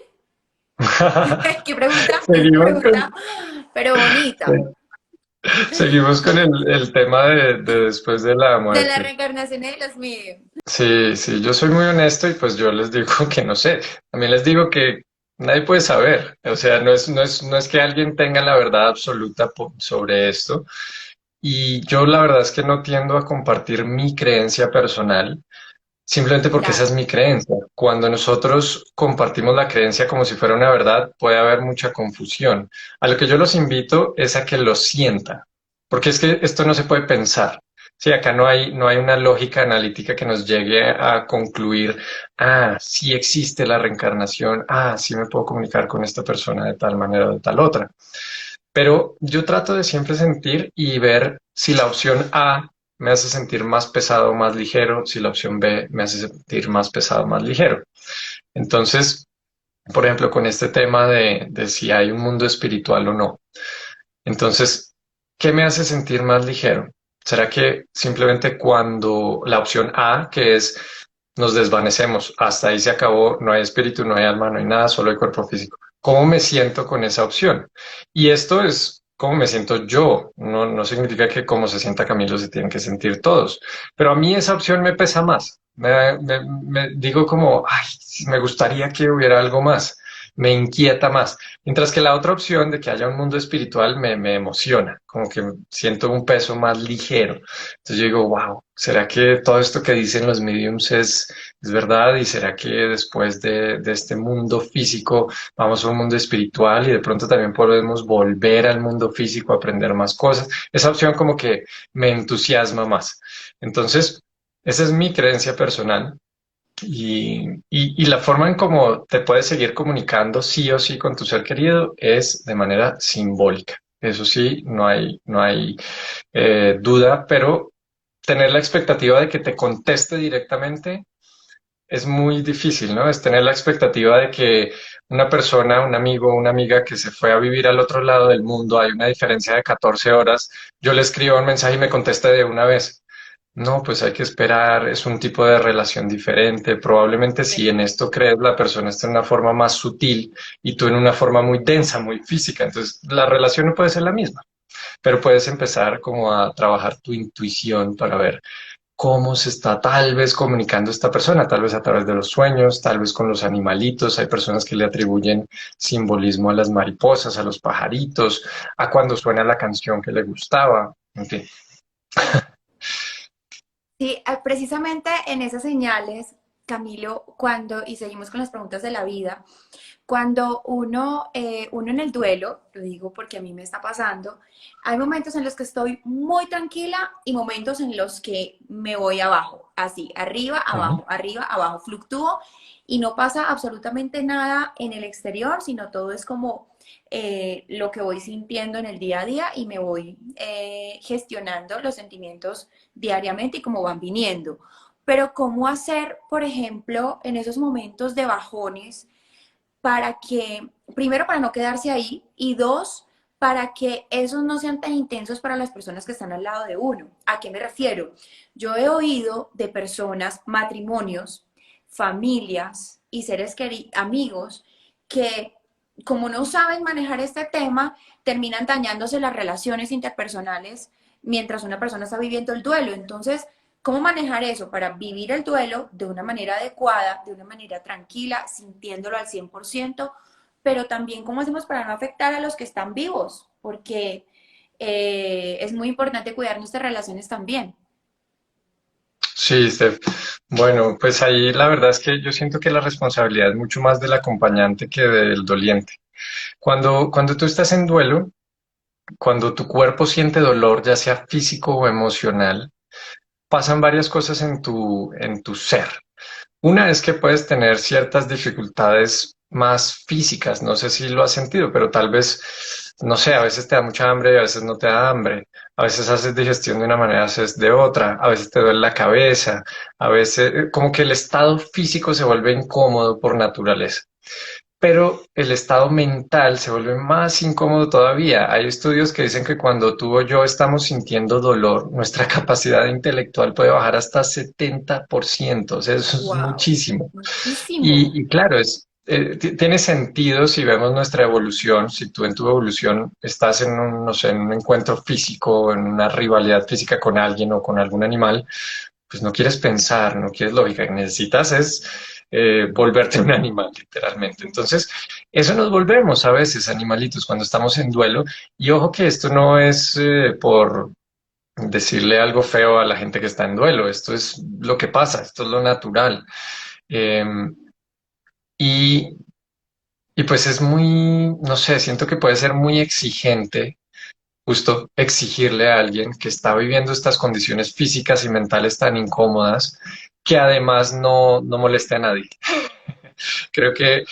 ¿Qué pregunta? Es una Seguimos pregunta, pero bonita. seguimos con el tema de después de la De la muerte. reencarnación de los míos. Sí, sí, yo soy muy honesto y pues yo les digo que no sé. También les digo que nadie puede saber. O sea, no es que alguien tenga la verdad absoluta sobre esto. Y yo la verdad es que no tiendo a compartir mi creencia personal, simplemente porque esa Claro, es mi creencia. Cuando nosotros compartimos la creencia como si fuera una verdad, puede haber mucha confusión. A lo que yo los invito es a que lo sientan, porque es que esto no se puede pensar. Sí, acá no hay una lógica analítica que nos llegue a concluir, ah, sí existe la reencarnación, ah, sí me puedo comunicar con esta persona de tal manera o de tal otra. Pero yo trato de siempre sentir y ver si la opción A me hace sentir más pesado o más ligero, si la opción B me hace sentir más pesado o más ligero. Entonces, por ejemplo, con este tema de si hay un mundo espiritual o no. Entonces, ¿qué me hace sentir más ligero? ¿Será que simplemente cuando la opción A, que es nos desvanecemos, hasta ahí se acabó, no hay espíritu, no hay alma, no hay nada, solo hay cuerpo físico? ¿Cómo me siento con esa opción? Y esto es cómo me siento yo, no significa que como se sienta Camilo se tienen que sentir todos, pero a mí esa opción me pesa más. Me digo como, ay, me gustaría que hubiera algo más, me inquieta más. Mientras que la otra opción de que haya un mundo espiritual me emociona, como que siento un peso más ligero. Entonces yo digo, wow, ¿será que todo esto que dicen los mediums es verdad? ¿Y será que después de este mundo físico vamos a un mundo espiritual y de pronto también podemos volver al mundo físico a aprender más cosas? Esa opción como que me entusiasma más. Entonces, esa es mi creencia personal. Y la forma en cómo te puedes seguir comunicando sí o sí con tu ser querido es de manera simbólica. Eso sí, no hay duda, pero tener la expectativa de que te conteste directamente es muy difícil, ¿no? Es tener la expectativa de que una persona, un amigo, una amiga que se fue a vivir al otro lado del mundo, hay una diferencia de 14 horas, yo le escribo un mensaje y me conteste de una vez. No, pues hay que esperar, es un tipo de relación diferente. Probablemente si en esto crees, la persona está en una forma más sutil y tú en una forma muy densa, muy física. Entonces, la relación no puede ser la misma, pero puedes empezar como a trabajar tu intuición para ver cómo se está tal vez comunicando esta persona, tal vez a través de los sueños, tal vez con los animalitos. Hay personas que le atribuyen simbolismo a las mariposas, a los pajaritos, a cuando suena la canción que le gustaba. En fin. sí, precisamente en esas señales, Camilo, cuando, y seguimos con las preguntas de la vida, cuando uno en el duelo, lo digo porque a mí me está pasando, hay momentos en los que estoy muy tranquila y momentos en los que me voy abajo, así, Ujú. arriba, abajo, fluctúo y no pasa absolutamente nada en el exterior, sino todo es como lo que voy sintiendo en el día a día y me voy gestionando los sentimientos diariamente y cómo van viniendo. Pero ¿cómo hacer, por ejemplo, en esos momentos de bajones? Para que, primero, para no quedarse ahí y dos, para que esos no sean tan intensos para las personas que están al lado de uno. ¿A qué me refiero? Yo he oído de personas, matrimonios, familias y seres queridos, amigos, que como no saben manejar este tema, terminan dañándose las relaciones interpersonales mientras una persona está viviendo el duelo. Entonces, ¿cómo manejar eso para vivir el duelo de una manera adecuada, de una manera tranquila, sintiéndolo al 100%, pero también cómo hacemos para no afectar a los que están vivos? Porque es muy importante cuidar nuestras relaciones también. Sí, Steph. Bueno, pues ahí la verdad es que yo siento que la responsabilidad es mucho más del acompañante que del doliente. Cuando tú estás en duelo, cuando tu cuerpo siente dolor, ya sea físico o emocional, pasan varias cosas en tu ser. Una es que puedes tener ciertas dificultades más físicas, no sé si lo has sentido, pero tal vez, no sé, a veces te da mucha hambre y a veces no te da hambre, a veces haces digestión de una manera, haces de otra, a veces te duele la cabeza, a veces como que el estado físico se vuelve incómodo por naturaleza. Pero el estado mental se vuelve más incómodo todavía. Hay estudios que dicen que cuando tú o yo estamos sintiendo dolor, nuestra capacidad intelectual puede bajar hasta 70%. O sea, eso es Wow, muchísimo. muchísimo. Y claro, tiene sentido si vemos nuestra evolución, si tú en tu evolución estás en un, no sé, en un encuentro físico, en una rivalidad física con alguien o con algún animal, pues no quieres pensar, no quieres lógica, necesitas es volverte un animal, literalmente. Entonces, eso nos volvemos a veces animalitos cuando estamos en duelo. Y ojo que esto no es por decirle algo feo a la gente que está en duelo, esto es lo que pasa, esto es lo natural. Eh, y, y pues es muy, no sé, siento que puede ser muy exigente justo exigirle a alguien que está viviendo estas condiciones físicas y mentales tan incómodas que además no moleste a nadie. Creo que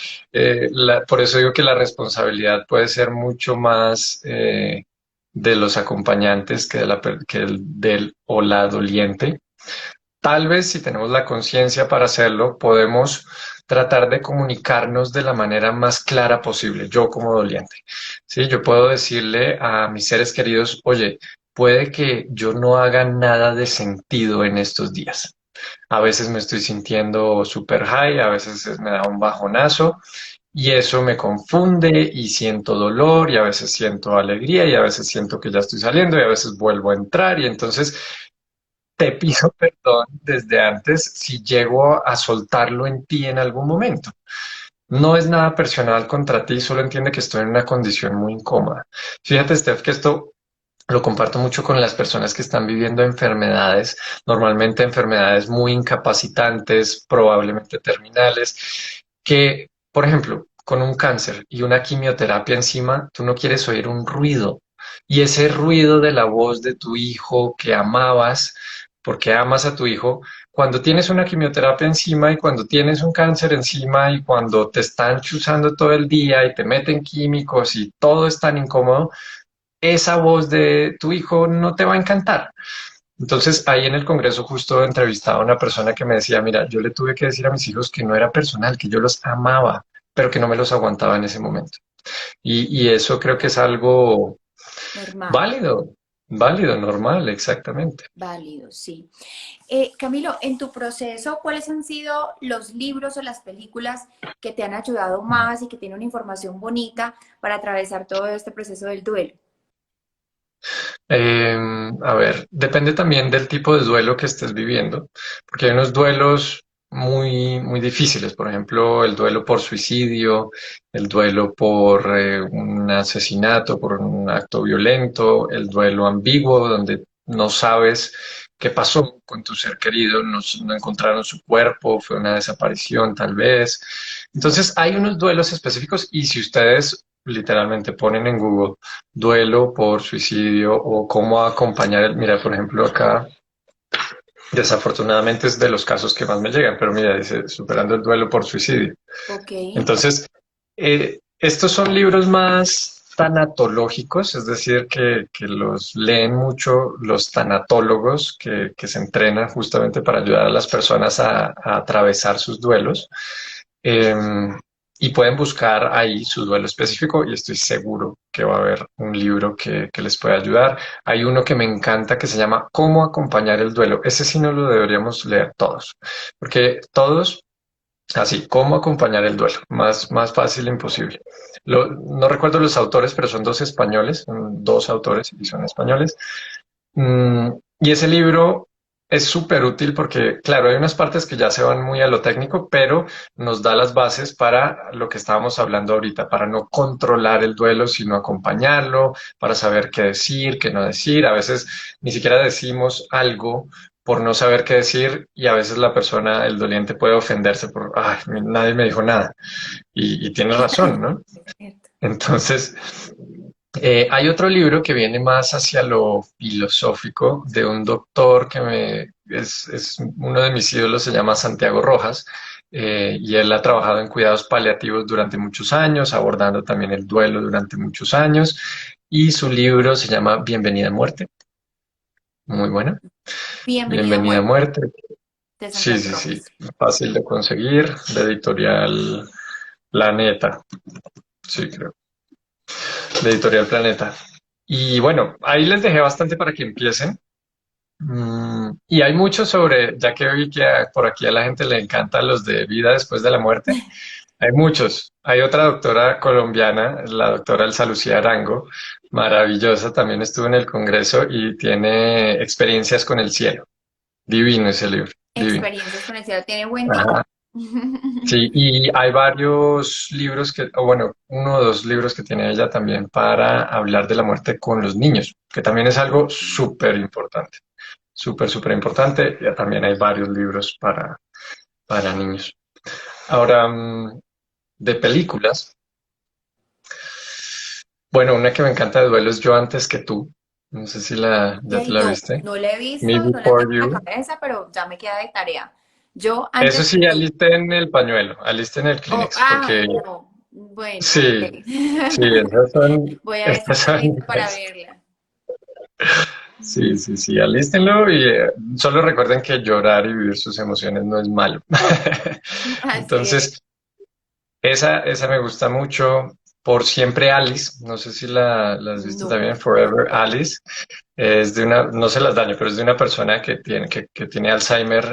por eso digo que la responsabilidad puede ser mucho más de los acompañantes que, que el del o la doliente. Tal vez si tenemos la conciencia para hacerlo, podemos tratar de comunicarnos de la manera más clara posible, yo como doliente. Sí, yo puedo decirle a mis seres queridos, oye, puede que yo no haga nada de sentido en estos días. A veces me estoy sintiendo super high, a veces me da un bajonazo y eso me confunde y siento dolor y a veces siento alegría y a veces siento que ya estoy saliendo y a veces vuelvo a entrar y entonces te pido perdón desde antes si llego a soltarlo en ti en algún momento. No es nada personal contra ti, solo entiende que estoy en una condición muy incómoda. Fíjate, Steph, que esto lo comparto mucho con las personas que están viviendo enfermedades, normalmente enfermedades muy incapacitantes, probablemente terminales, que, por ejemplo, con un cáncer y una quimioterapia encima, tú no quieres oír un ruido. Y ese ruido de la voz de tu hijo que amabas, porque amas a tu hijo, cuando tienes una quimioterapia encima y cuando tienes un cáncer encima y cuando te están chuzando todo el día y te meten químicos y todo es tan incómodo, esa voz de tu hijo no te va a encantar. Entonces, ahí en el Congreso justo entrevistaba a una persona que me decía, mira, yo le tuve que decir a mis hijos que no era personal, que yo los amaba, pero que no me los aguantaba en ese momento. Y eso creo que es algo Normal, válido, válido, normal, exactamente. válido, sí. Camilo, en tu proceso, ¿cuáles han sido los libros o las películas que te han ayudado más y que tienen una información bonita para atravesar todo este proceso del duelo? A ver, depende también del tipo de duelo que estés viviendo, porque hay unos duelos muy difíciles, por ejemplo, el duelo por suicidio, el duelo por un asesinato, por un acto violento, el duelo ambiguo, donde no sabes qué pasó con tu ser querido, no encontraron su cuerpo, fue una desaparición tal vez. Entonces, hay unos duelos específicos y si ustedes literalmente ponen en Google duelo por suicidio o cómo acompañar el, mira, por ejemplo, acá, desafortunadamente es de los casos que más me llegan, pero mira, dice, superando el duelo por suicidio. Ok, Entonces, estos son libros más tanatológicos, es decir, que los leen mucho los tanatólogos que se entrenan justamente para ayudar a las personas a atravesar sus duelos. Eh, y pueden buscar ahí su duelo específico y estoy seguro que va a haber un libro que les pueda ayudar. Hay uno que me encanta que se llama Cómo acompañar el duelo. Ese sí no lo deberíamos leer todos, porque todos, así, cómo acompañar el duelo, más fácil e imposible. No recuerdo los autores, pero son dos españoles, son dos autores y son españoles. Y ese libro es súper útil porque, claro, hay unas partes que ya se van muy a lo técnico, pero nos da las bases para lo que estábamos hablando ahorita, para no controlar el duelo, sino acompañarlo, para saber qué decir, qué no decir. A veces ni siquiera decimos algo por no saber qué decir y a veces la persona, el doliente puede ofenderse por, ay, nadie me dijo nada y tiene razón, ¿no? Es cierto. Entonces, hay otro libro que viene más hacia lo filosófico de un doctor es uno de mis ídolos, se llama Santiago Rojas, y él ha trabajado en cuidados paliativos durante muchos años, abordando también el duelo durante muchos años, y su libro se llama Bienvenida a Muerte, muy bueno. Bienvenida a Bienvenida a Muerte, Muerte, de sí, Santiago sí, sí, Rojas. fácil de conseguir, de Editorial Planeta, sí, creo, de Editorial Planeta. Y bueno, ahí les dejé bastante para que empiecen. Y hay mucho sobre, ya que vi que por aquí a la gente le encantan los de vida después de la muerte, hay muchos. Hay otra doctora colombiana, la doctora Elsa Lucía Arango, maravillosa, también estuvo en el Congreso y tiene experiencias con el cielo. Divino ese libro, divino. Experiencias con el cielo. ¿Tiene buen tip? Ajá. Sí, y hay varios libros que, o bueno, uno o dos libros que tiene ella también para hablar de la muerte con los niños, que también es algo súper importante, súper, súper importante. Ya también hay varios libros para niños. Ahora, de películas, bueno, una que me encanta de duelo es Yo antes que tú. No sé si ya te Yay, la no, viste. no la he Me visto, no la Before tengo en la You. cabeza, pero ya me queda de tarea. Yo Eso antes que sí, tú. alisten el pañuelo, alisten el Oh, Kleenex, porque ay, no. Bueno, ok. sí, sí, esas son, Voy a ver si esas estoy son, lista para verla. sí, sí, sí, alístenlo y solo recuerden que llorar y vivir sus emociones no es malo. Así es. Entonces, esa me gusta mucho. Por siempre Alice, no sé si la has visto No, también, Forever Alice. Es de una, no se las daño, pero es de una persona que tiene Alzheimer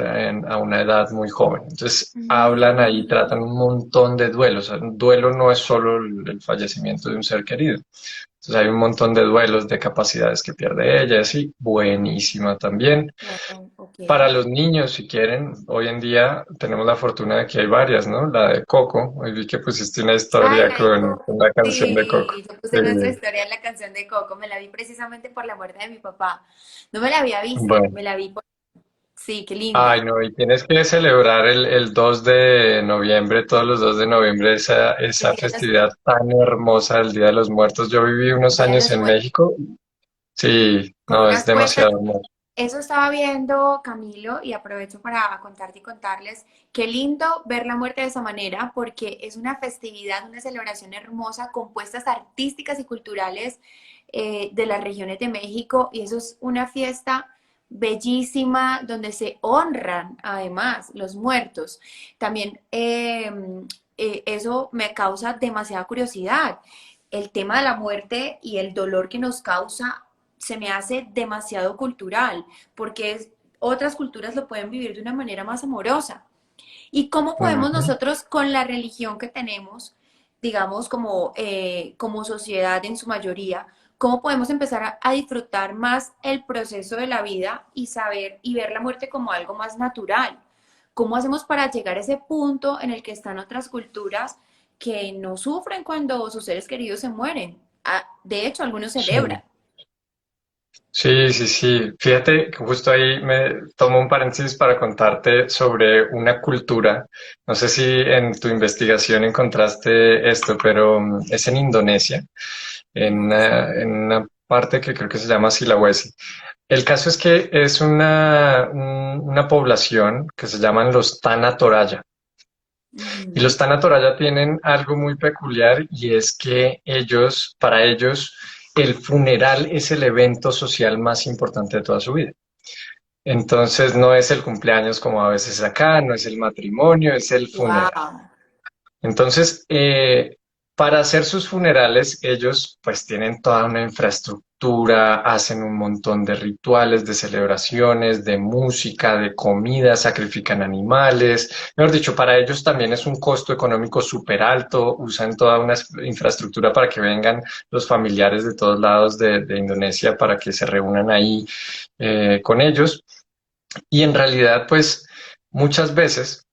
a una edad muy joven. Entonces hablan ahí, tratan un montón de duelos. O sea, un duelo no es solo el fallecimiento de un ser querido. Entonces hay un montón de duelos, de capacidades que pierde ella, así, buenísima también. wow, ok. Para los niños, si quieren, hoy en día tenemos la fortuna de que hay varias, ¿no? La de Coco, hoy vi que pusiste una Ay, historia la de con Coco. la canción de Coco. Sí, yo puse nuestra Eh, historia en la canción de Coco. Me la vi precisamente por la muerte de mi papá. No me la había visto, bueno. me la vi por... Sí, qué Ay, linda. no, y tienes que celebrar el 2 de noviembre, todos los 2 de noviembre, El esa Día de los festividad tan hermosa, el Día de los Muertos. Yo viví unos Día de años los en Muertos. México. Sí, Con no, es unas cuentas. demasiado hermoso. Eso estaba viendo Camilo y aprovecho para contarte y contarles qué lindo ver la muerte de esa manera porque es una festividad, una celebración hermosa con puestas artísticas y culturales de las regiones de México y eso es una fiesta bellísima donde se honran además los muertos. También eso me causa demasiada curiosidad. El tema de la muerte y el dolor que nos causa se me hace demasiado cultural, porque otras culturas lo pueden vivir de una manera más amorosa. ¿Y cómo podemos Ujú. nosotros con la religión que tenemos, digamos, como sociedad en su mayoría, cómo podemos empezar a disfrutar más el proceso de la vida y saber y ver la muerte como algo más natural? ¿Cómo hacemos para llegar a ese punto en el que están otras culturas que no sufren cuando sus seres queridos se mueren? Ah, de hecho, algunos Sí. celebran. Sí, sí, sí. Fíjate que justo ahí me tomo un paréntesis para contarte sobre una cultura. No sé si en tu investigación encontraste esto, pero es en Indonesia, Indonesia. en una parte que creo que se llama Sulawesi. El caso es que es una población que se llaman los Tana Toraya. Y Ujú. los Tana Toraya tienen algo muy peculiar y es que para ellos, el funeral es el evento social más importante de toda su vida. Entonces no es el cumpleaños como a veces acá, no es el matrimonio, es el funeral. Wow. Entonces, para hacer sus funerales, ellos pues tienen toda una infraestructura, hacen un montón de rituales, de celebraciones, de música, de comida, sacrifican animales. Mejor dicho, para ellos también es un costo económico súper alto, usan toda una infraestructura para que vengan los familiares de todos lados de Indonesia para que se reúnan ahí con ellos. Y en realidad, pues muchas veces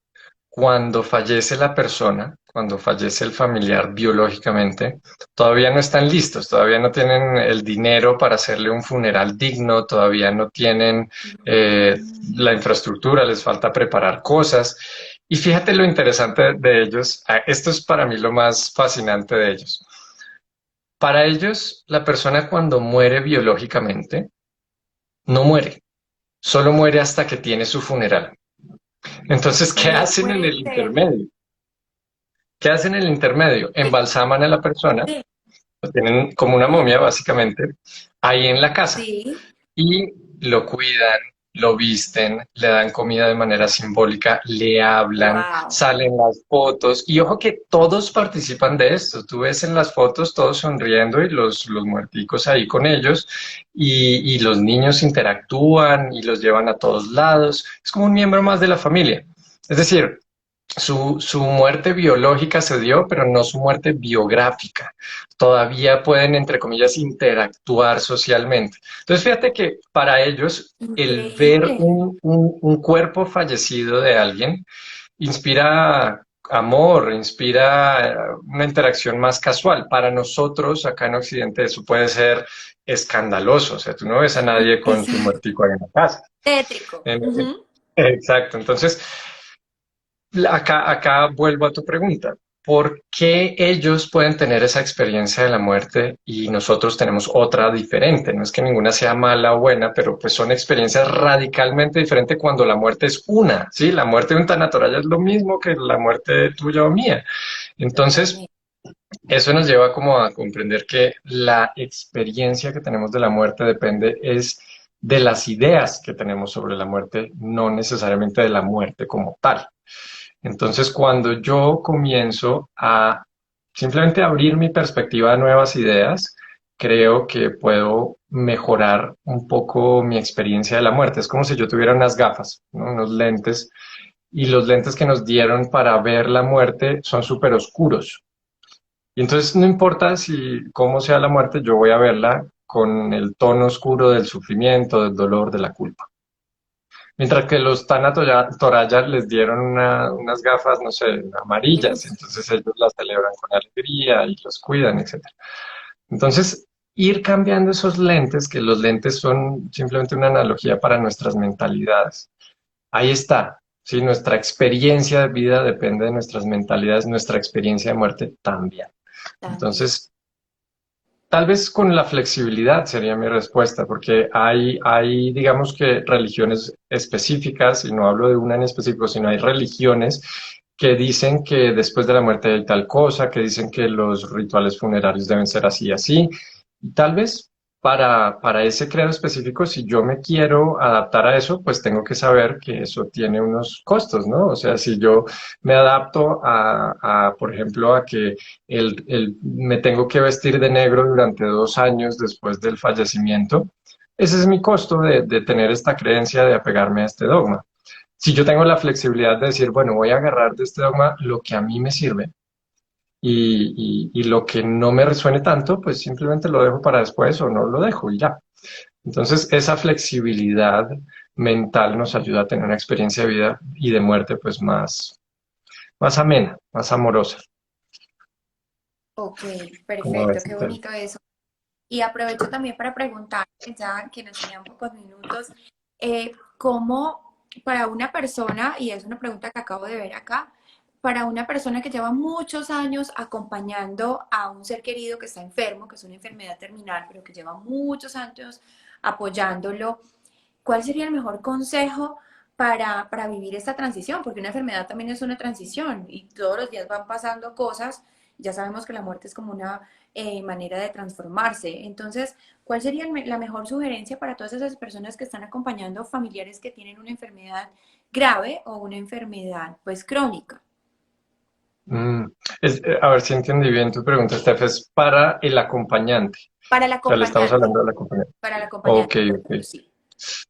cuando fallece la persona, cuando fallece el familiar biológicamente, todavía no están listos, todavía no tienen el dinero para hacerle un funeral digno, todavía no tienen eh, Mm, la infraestructura, les falta preparar cosas. Y fíjate lo interesante de ellos, esto es para mí lo más fascinante de ellos. Para ellos, la persona cuando muere biológicamente, no muere, solo muere hasta que tiene su funeral. Entonces, ¿qué no hacen en puede el ser. intermedio? ¿Qué hacen en el intermedio? Sí, Embalsaman a la persona, sí, lo tienen como una momia básicamente, ahí en la casa sí. y lo cuidan, lo visten, le dan comida de manera simbólica, le hablan, Wow. salen las fotos y ojo que todos participan de esto. Tú ves en las fotos todos sonriendo y los muerticos ahí con ellos y los niños interactúan y los llevan a todos lados. Es como un miembro más de la familia. Es decir, su muerte biológica se dio, pero no su muerte biográfica. Todavía pueden, entre comillas, interactuar socialmente. Entonces, fíjate que para ellos el ver Increíble. un cuerpo fallecido de alguien inspira amor, inspira una interacción más casual. Para nosotros, acá en Occidente, eso puede ser escandaloso. O sea, tú no ves a nadie con su Exacto. muertico ahí en la casa. Tétrico. Ujú. Exacto. Entonces, acá vuelvo a tu pregunta. ¿Por qué ellos pueden tener esa experiencia de la muerte y nosotros tenemos otra diferente? No es que ninguna sea mala o buena, pero pues son experiencias radicalmente diferentes cuando la muerte es una, ¿sí? La muerte de un tanatoraya es lo mismo que la muerte tuya o mía. Entonces, Totalmente. eso nos lleva como a comprender que la experiencia que tenemos de la muerte depende es de las ideas que tenemos sobre la muerte, no necesariamente de la muerte como tal. Entonces, cuando yo comienzo a simplemente abrir mi perspectiva a nuevas ideas, creo que puedo mejorar un poco mi experiencia de la muerte. Es como si yo tuviera unas gafas, ¿no? Unos lentes, y los lentes que nos dieron para ver la muerte son súper oscuros. Y entonces no importa si cómo sea la muerte, yo voy a verla con el tono oscuro del sufrimiento, del dolor, de la culpa. Mientras que los Torayas les dieron unas gafas, no sé, amarillas, Luz. entonces ellos las celebran con alegría y los cuidan, etcétera. Entonces, ir cambiando esos lentes, que los lentes son simplemente una analogía para nuestras mentalidades. Ahí está. Sí, nuestra experiencia de vida depende de nuestras mentalidades, nuestra experiencia de muerte también. También. Entonces, tal vez con la flexibilidad sería mi respuesta, porque hay, digamos que religiones específicas, y no hablo de una en específico, sino hay religiones que dicen que después de la muerte hay tal cosa, que dicen que los rituales funerarios deben ser así y así. Y tal vez para ese credo específico, si yo me quiero adaptar a eso, pues tengo que saber que eso tiene unos costos, ¿no? O sea, si yo me adapto por ejemplo, a que me tengo que vestir de negro durante 2 años después del fallecimiento. Ese es mi costo de tener esta creencia, de apegarme a este dogma. Si yo tengo la flexibilidad de decir, bueno, voy a agarrar de este dogma lo que a mí me sirve y lo que no me resuene tanto, pues simplemente lo dejo para después o no lo dejo y ya. Entonces, esa flexibilidad mental nos ayuda a tener una experiencia de vida y de muerte pues más amena, más amorosa. Ok, ¿Cómo perfecto, ves? qué bonito eso. Y aprovecho también para preguntar, ya que nos quedan pocos minutos, ¿cómo para una persona, y es una pregunta que acabo de ver acá, para una persona que lleva muchos años acompañando a un ser querido que está enfermo, que es una enfermedad terminal, pero que lleva muchos años apoyándolo, ¿cuál sería el mejor consejo para vivir esta transición? Porque una enfermedad también es una transición y todos los días van pasando cosas. Ya sabemos que la muerte es como una manera de transformarse. Entonces, ¿cuál sería la mejor sugerencia para todas esas personas que están acompañando familiares que tienen una enfermedad grave o una enfermedad pues crónica? Mm, a ver si entendí bien tu pregunta, Steph, es para el acompañante. Para el O sea, le estamos acompañante, hablando del acompañante. para el Ok, acompañante, correcto, ok. sí.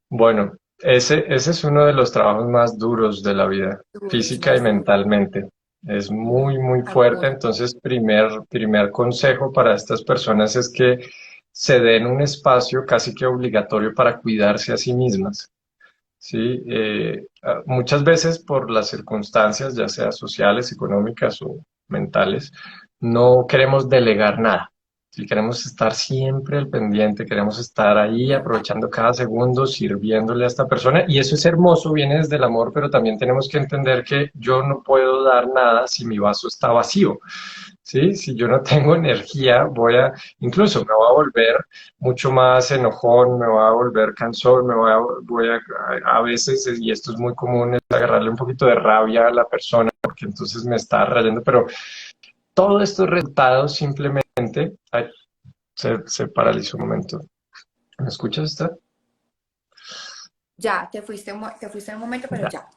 Bueno, ese es uno de los trabajos más duros de la vida, Duros, física y más duros. mentalmente. Es muy, muy fuerte. Apoyo. Entonces, primer consejo para estas personas es que se den un espacio casi que obligatorio para cuidarse a sí mismas. Sí, muchas veces por las circunstancias, ya sea sociales, económicas mentales, no queremos delegar nada. Si queremos estar siempre al pendiente, queremos estar ahí aprovechando cada segundo, sirviéndole a esta persona. Y eso es hermoso, viene desde el amor, pero también tenemos que entender que yo no puedo dar nada si mi vaso está vacío. ¿Sí? Si yo no tengo energía, incluso me voy a volver mucho más enojón, me voy a volver cansón, a veces, y esto es muy común, es agarrarle un poquito de rabia a la persona, porque entonces me está rayando, pero todos estos resultados simplemente, ay, se paralizó un momento. ¿Me escuchas, esta? Ya, te fuiste un momento, pero Ya, ya,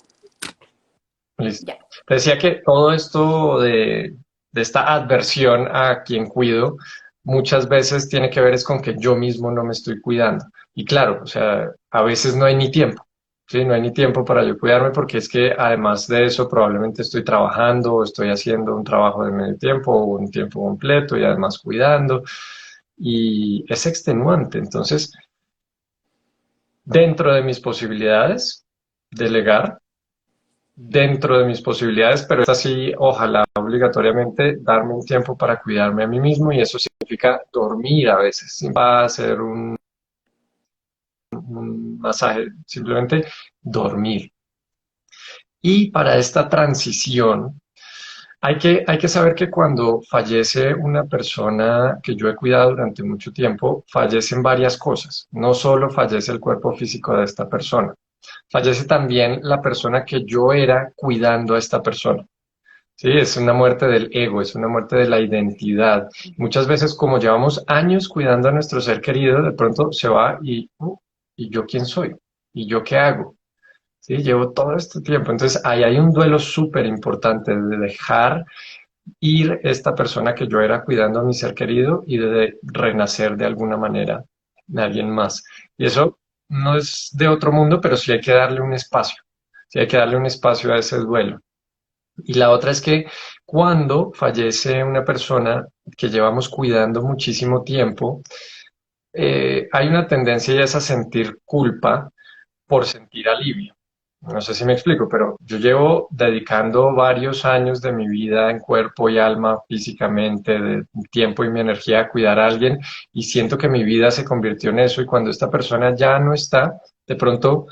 listo. ya. Te decía que todo esto de esta adversión a quien cuido muchas veces tiene que ver es con que yo mismo no me estoy cuidando. Y claro, o sea, a veces no hay ni tiempo. Sí, no hay ni tiempo para yo cuidarme porque es que además de eso probablemente estoy trabajando o estoy haciendo un trabajo de medio tiempo o un tiempo completo y además cuidando y es extenuante. Entonces, dentro de mis posibilidades, delegar, dentro de mis posibilidades, pero es así, ojalá obligatoriamente darme un tiempo para cuidarme a mí mismo y eso significa dormir a veces, sin hacer un masaje, simplemente dormir. Y para esta transición, hay que saber que cuando fallece una persona que yo he cuidado durante mucho tiempo, fallecen varias cosas. No solo fallece el cuerpo físico de esta persona, fallece también la persona que yo era cuidando a esta persona. Sí, es una muerte del ego, es una muerte de la identidad. Muchas veces, como llevamos años cuidando a nuestro ser querido, de pronto se va ¿y yo quién soy? ¿Y yo qué hago? Sí, llevo todo este tiempo. Entonces, ahí hay un duelo súper importante de dejar ir esta persona que yo era cuidando a mi ser querido y de renacer de alguna manera de alguien más. Y eso no es de otro mundo, pero sí hay que darle un espacio. Sí hay que darle un espacio a ese duelo. Y la otra es que cuando fallece una persona que llevamos cuidando muchísimo tiempo, hay una tendencia y es a sentir culpa por sentir alivio. No sé si me explico, pero yo llevo dedicando varios años de mi vida en cuerpo y alma, físicamente, de tiempo y mi energía a cuidar a alguien y siento que mi vida se convirtió en eso y cuando esta persona ya no está, de pronto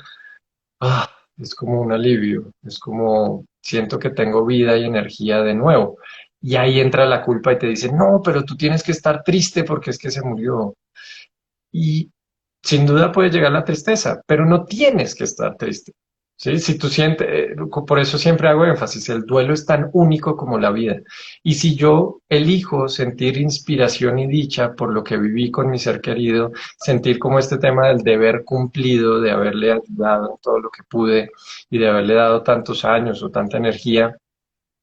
ah, es como un alivio, es como siento que tengo vida y energía de nuevo. Y ahí entra la culpa y te dice, no, pero tú tienes que estar triste porque es que se murió. Y sin duda puede llegar la tristeza, pero no tienes que estar triste. ¿Sí? Si tú sientes, por eso siempre hago énfasis, el duelo es tan único como la vida. Y si yo elijo sentir inspiración y dicha por lo que viví con mi ser querido, sentir como este tema del deber cumplido, de haberle ayudado en todo lo que pude y de haberle dado tantos años o tanta energía,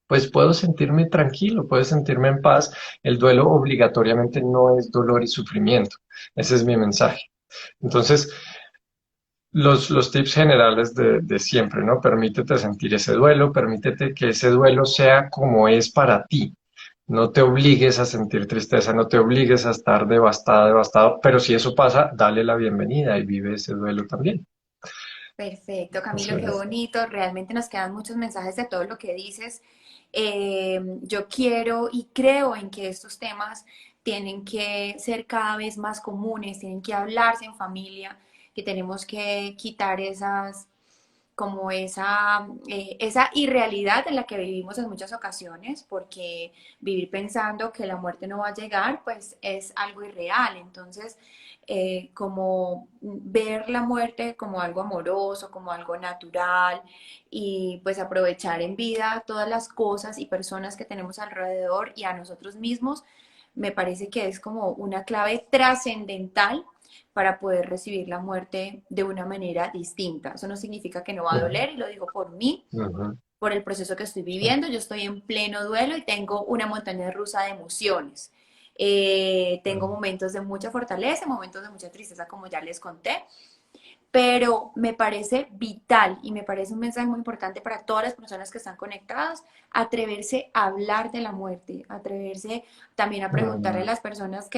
pues puedo sentirme tranquilo, puedo sentirme en paz. El duelo obligatoriamente no es dolor y sufrimiento. Ese es mi mensaje. Entonces, los tips generales de siempre, ¿no? Permítete sentir ese duelo, permítete que ese duelo sea como es para ti. No te obligues a sentir tristeza, no te obligues a estar devastada, devastado, pero si eso pasa, dale la bienvenida y vive ese duelo también. Perfecto, Eso Camilo, qué es. bonito. Realmente nos quedan muchos mensajes de todo lo que dices. Yo quiero y creo en que estos temas tienen que ser cada vez más comunes, tienen que hablarse en familia, que tenemos que quitar esas, como esa irrealidad en la que vivimos en muchas ocasiones, porque vivir pensando que la muerte no va a llegar, pues es algo irreal. Entonces, como ver la muerte como algo amoroso, como algo natural y pues aprovechar en vida todas las cosas y personas que tenemos alrededor y a nosotros mismos, me parece que es como una clave trascendental para poder recibir la muerte de una manera distinta. Eso no significa que no va a Ujú, doler y lo digo por mí, ujú, por el proceso que estoy sí, viviendo. Yo estoy en pleno duelo y tengo una montaña rusa de emociones. Tengo ujú, momentos de mucha fortaleza, momentos de mucha tristeza, como ya les conté, pero me parece vital y me parece un mensaje muy importante para todas las personas que están conectadas, atreverse a hablar de la muerte, atreverse también a preguntarle a ujú, las personas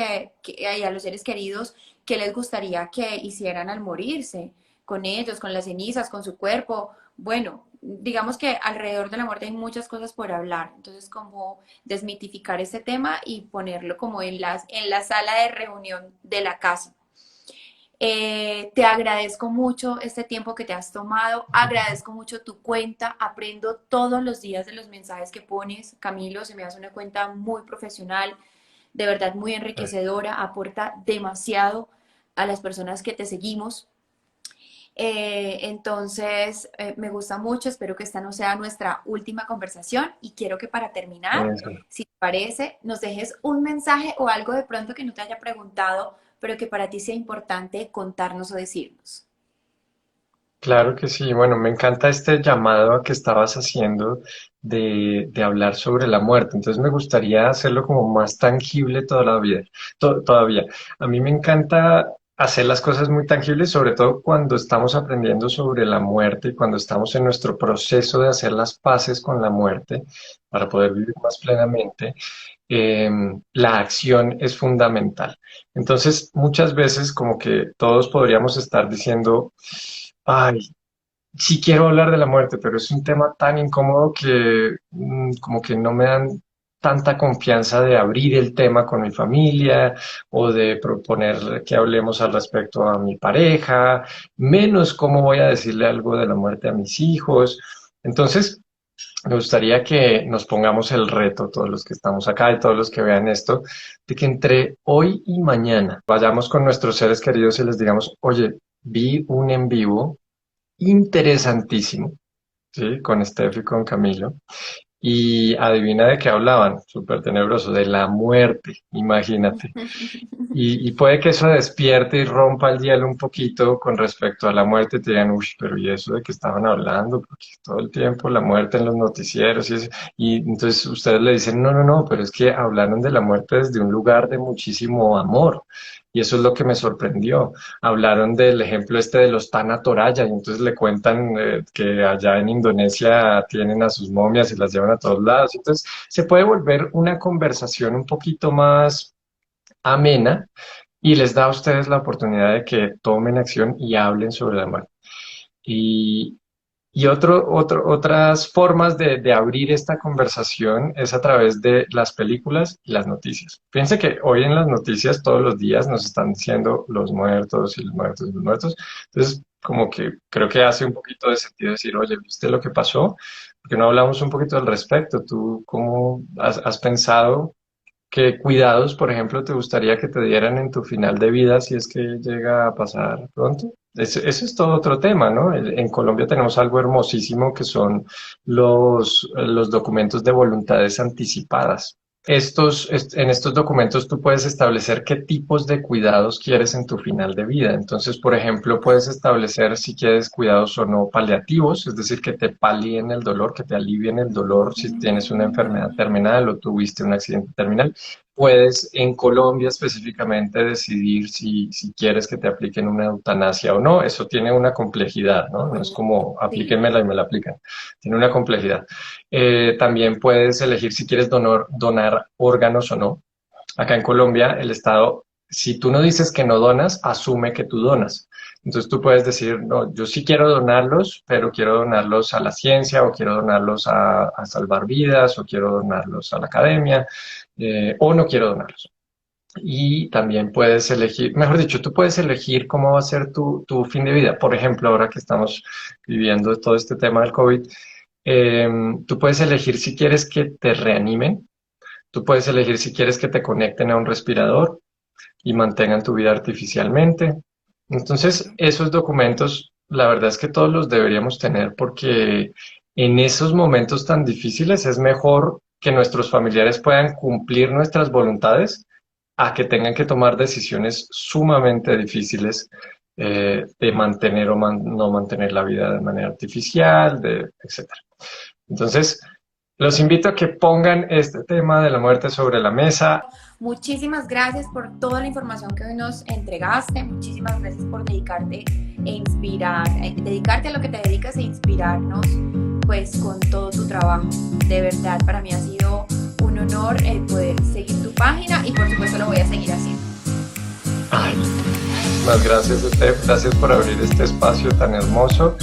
y a los seres queridos qué les gustaría que hicieran al morirse, con ellos, con las cenizas, con su cuerpo. Bueno, digamos que alrededor de la muerte hay muchas cosas por hablar, entonces como desmitificar ese tema y ponerlo como en la sala de reunión de la casa. Te agradezco mucho este tiempo que te has tomado, agradezco mucho tu cuenta, aprendo todos los días de los mensajes que pones, Camilo, se me hace una cuenta muy profesional, de verdad muy enriquecedora, aporta demasiado a las personas que te seguimos. Entonces, me gusta mucho, espero que esta no sea nuestra última conversación y quiero que para terminar, Eso. si te parece, nos dejes un mensaje o algo de pronto que no te haya preguntado, pero que para ti sea importante contarnos o decirnos. Claro que sí. Bueno, me encanta este llamado a que estabas haciendo de hablar sobre la muerte. Entonces me gustaría hacerlo como más tangible toda la vida, todavía. A mí me encanta hacer las cosas muy tangibles, sobre todo cuando estamos aprendiendo sobre la muerte y cuando estamos en nuestro proceso de hacer las paces con la muerte para poder vivir más plenamente. La acción es fundamental. Entonces, muchas veces como que todos podríamos estar diciendo, ay, sí quiero hablar de la muerte, pero es un tema tan incómodo que como que no me dan tanta confianza de abrir el tema con mi familia o de proponer que hablemos al respecto a mi pareja, menos cómo voy a decirle algo de la muerte a mis hijos. Entonces, me gustaría que nos pongamos el reto, todos los que estamos acá y todos los que vean esto, de que entre hoy y mañana vayamos con nuestros seres queridos y les digamos, oye, vi un en vivo interesantísimo, ¿sí? Con Steph y con Camilo. Y adivina de qué hablaban, súper tenebroso, de la muerte, imagínate. Y puede que eso despierte y rompa el hielo un poquito con respecto a la muerte. Te digan, uy, pero ¿y eso de qué estaban hablando? Porque todo el tiempo la muerte en los noticieros y eso. Y entonces ustedes le dicen, no, no, no, pero es que hablaron de la muerte desde un lugar de muchísimo amor. Y eso es lo que me sorprendió. Hablaron del ejemplo este de los Tana Toraya y entonces le cuentan que allá en Indonesia tienen a sus momias y las llevan a todos lados. Entonces se puede volver una conversación un poquito más amena y les da a ustedes la oportunidad de que tomen acción y hablen sobre la muerte. Y, otras formas de abrir esta conversación es a través de las películas y las noticias. Fíjense que hoy en las noticias todos los días nos están diciendo los muertos y los muertos y los muertos. Entonces, como que creo que hace un poquito de sentido decir, oye, ¿viste lo que pasó? Porque no hablamos un poquito al respecto. ¿Tú cómo has pensado? ¿Qué cuidados, por ejemplo, te gustaría que te dieran en tu final de vida si es que llega a pasar pronto? Ese es todo otro tema, ¿no? En Colombia tenemos algo hermosísimo que son los documentos de voluntades anticipadas. En estos documentos tú puedes establecer qué tipos de cuidados quieres en tu final de vida. Entonces, por ejemplo, puedes establecer si quieres cuidados o no paliativos, es decir, que te palíen el dolor, que te alivien el dolor si tienes una enfermedad terminal o tuviste un accidente terminal. Puedes en Colombia específicamente decidir si quieres que te apliquen una eutanasia o no. Eso tiene una complejidad, ¿no? No es como Sí. aplíquenmela y me la aplican. Tiene una complejidad. También puedes elegir si quieres donar órganos o no. Acá en Colombia, el Estado, si tú no dices que no donas, asume que tú donas. Entonces tú puedes decir, no, yo sí quiero donarlos, pero quiero donarlos a la ciencia o quiero donarlos a salvar vidas o quiero donarlos a la academia o no quiero donarlos. Y también puedes elegir, mejor dicho, tú puedes elegir cómo va a ser tu fin de vida. Por ejemplo, ahora que estamos viviendo todo este tema del COVID, eh, tú puedes elegir si quieres que te reanimen, tú puedes elegir si quieres que te conecten a un respirador y mantengan tu vida artificialmente. Entonces, esos documentos, la verdad es que todos los deberíamos tener porque en esos momentos tan difíciles es mejor que nuestros familiares puedan cumplir nuestras voluntades a que tengan que tomar decisiones sumamente difíciles de mantener o no mantener la vida de manera artificial, etcétera. Entonces, los invito a que pongan este tema de la muerte sobre la mesa. Muchísimas gracias por toda la información que hoy nos entregaste. Muchísimas gracias por dedicarte e inspirar, dedicarte a lo que te dedicas e inspirarnos pues con todo tu trabajo. De verdad, para mí ha sido un honor el poder seguir tu página y por supuesto lo voy a seguir haciendo. Ay, muchísimas gracias, Steph. Gracias por abrir este espacio tan hermoso.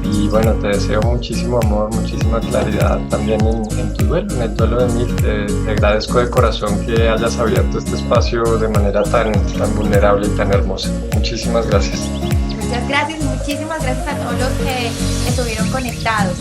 Y bueno, te deseo muchísimo amor, muchísima claridad también en tu duelo, en el duelo de Mil. Te agradezco de corazón que hayas abierto este espacio de manera tan vulnerable y tan hermosa. Muchísimas gracias. Muchas gracias, muchísimas gracias a todos los que estuvieron conectados.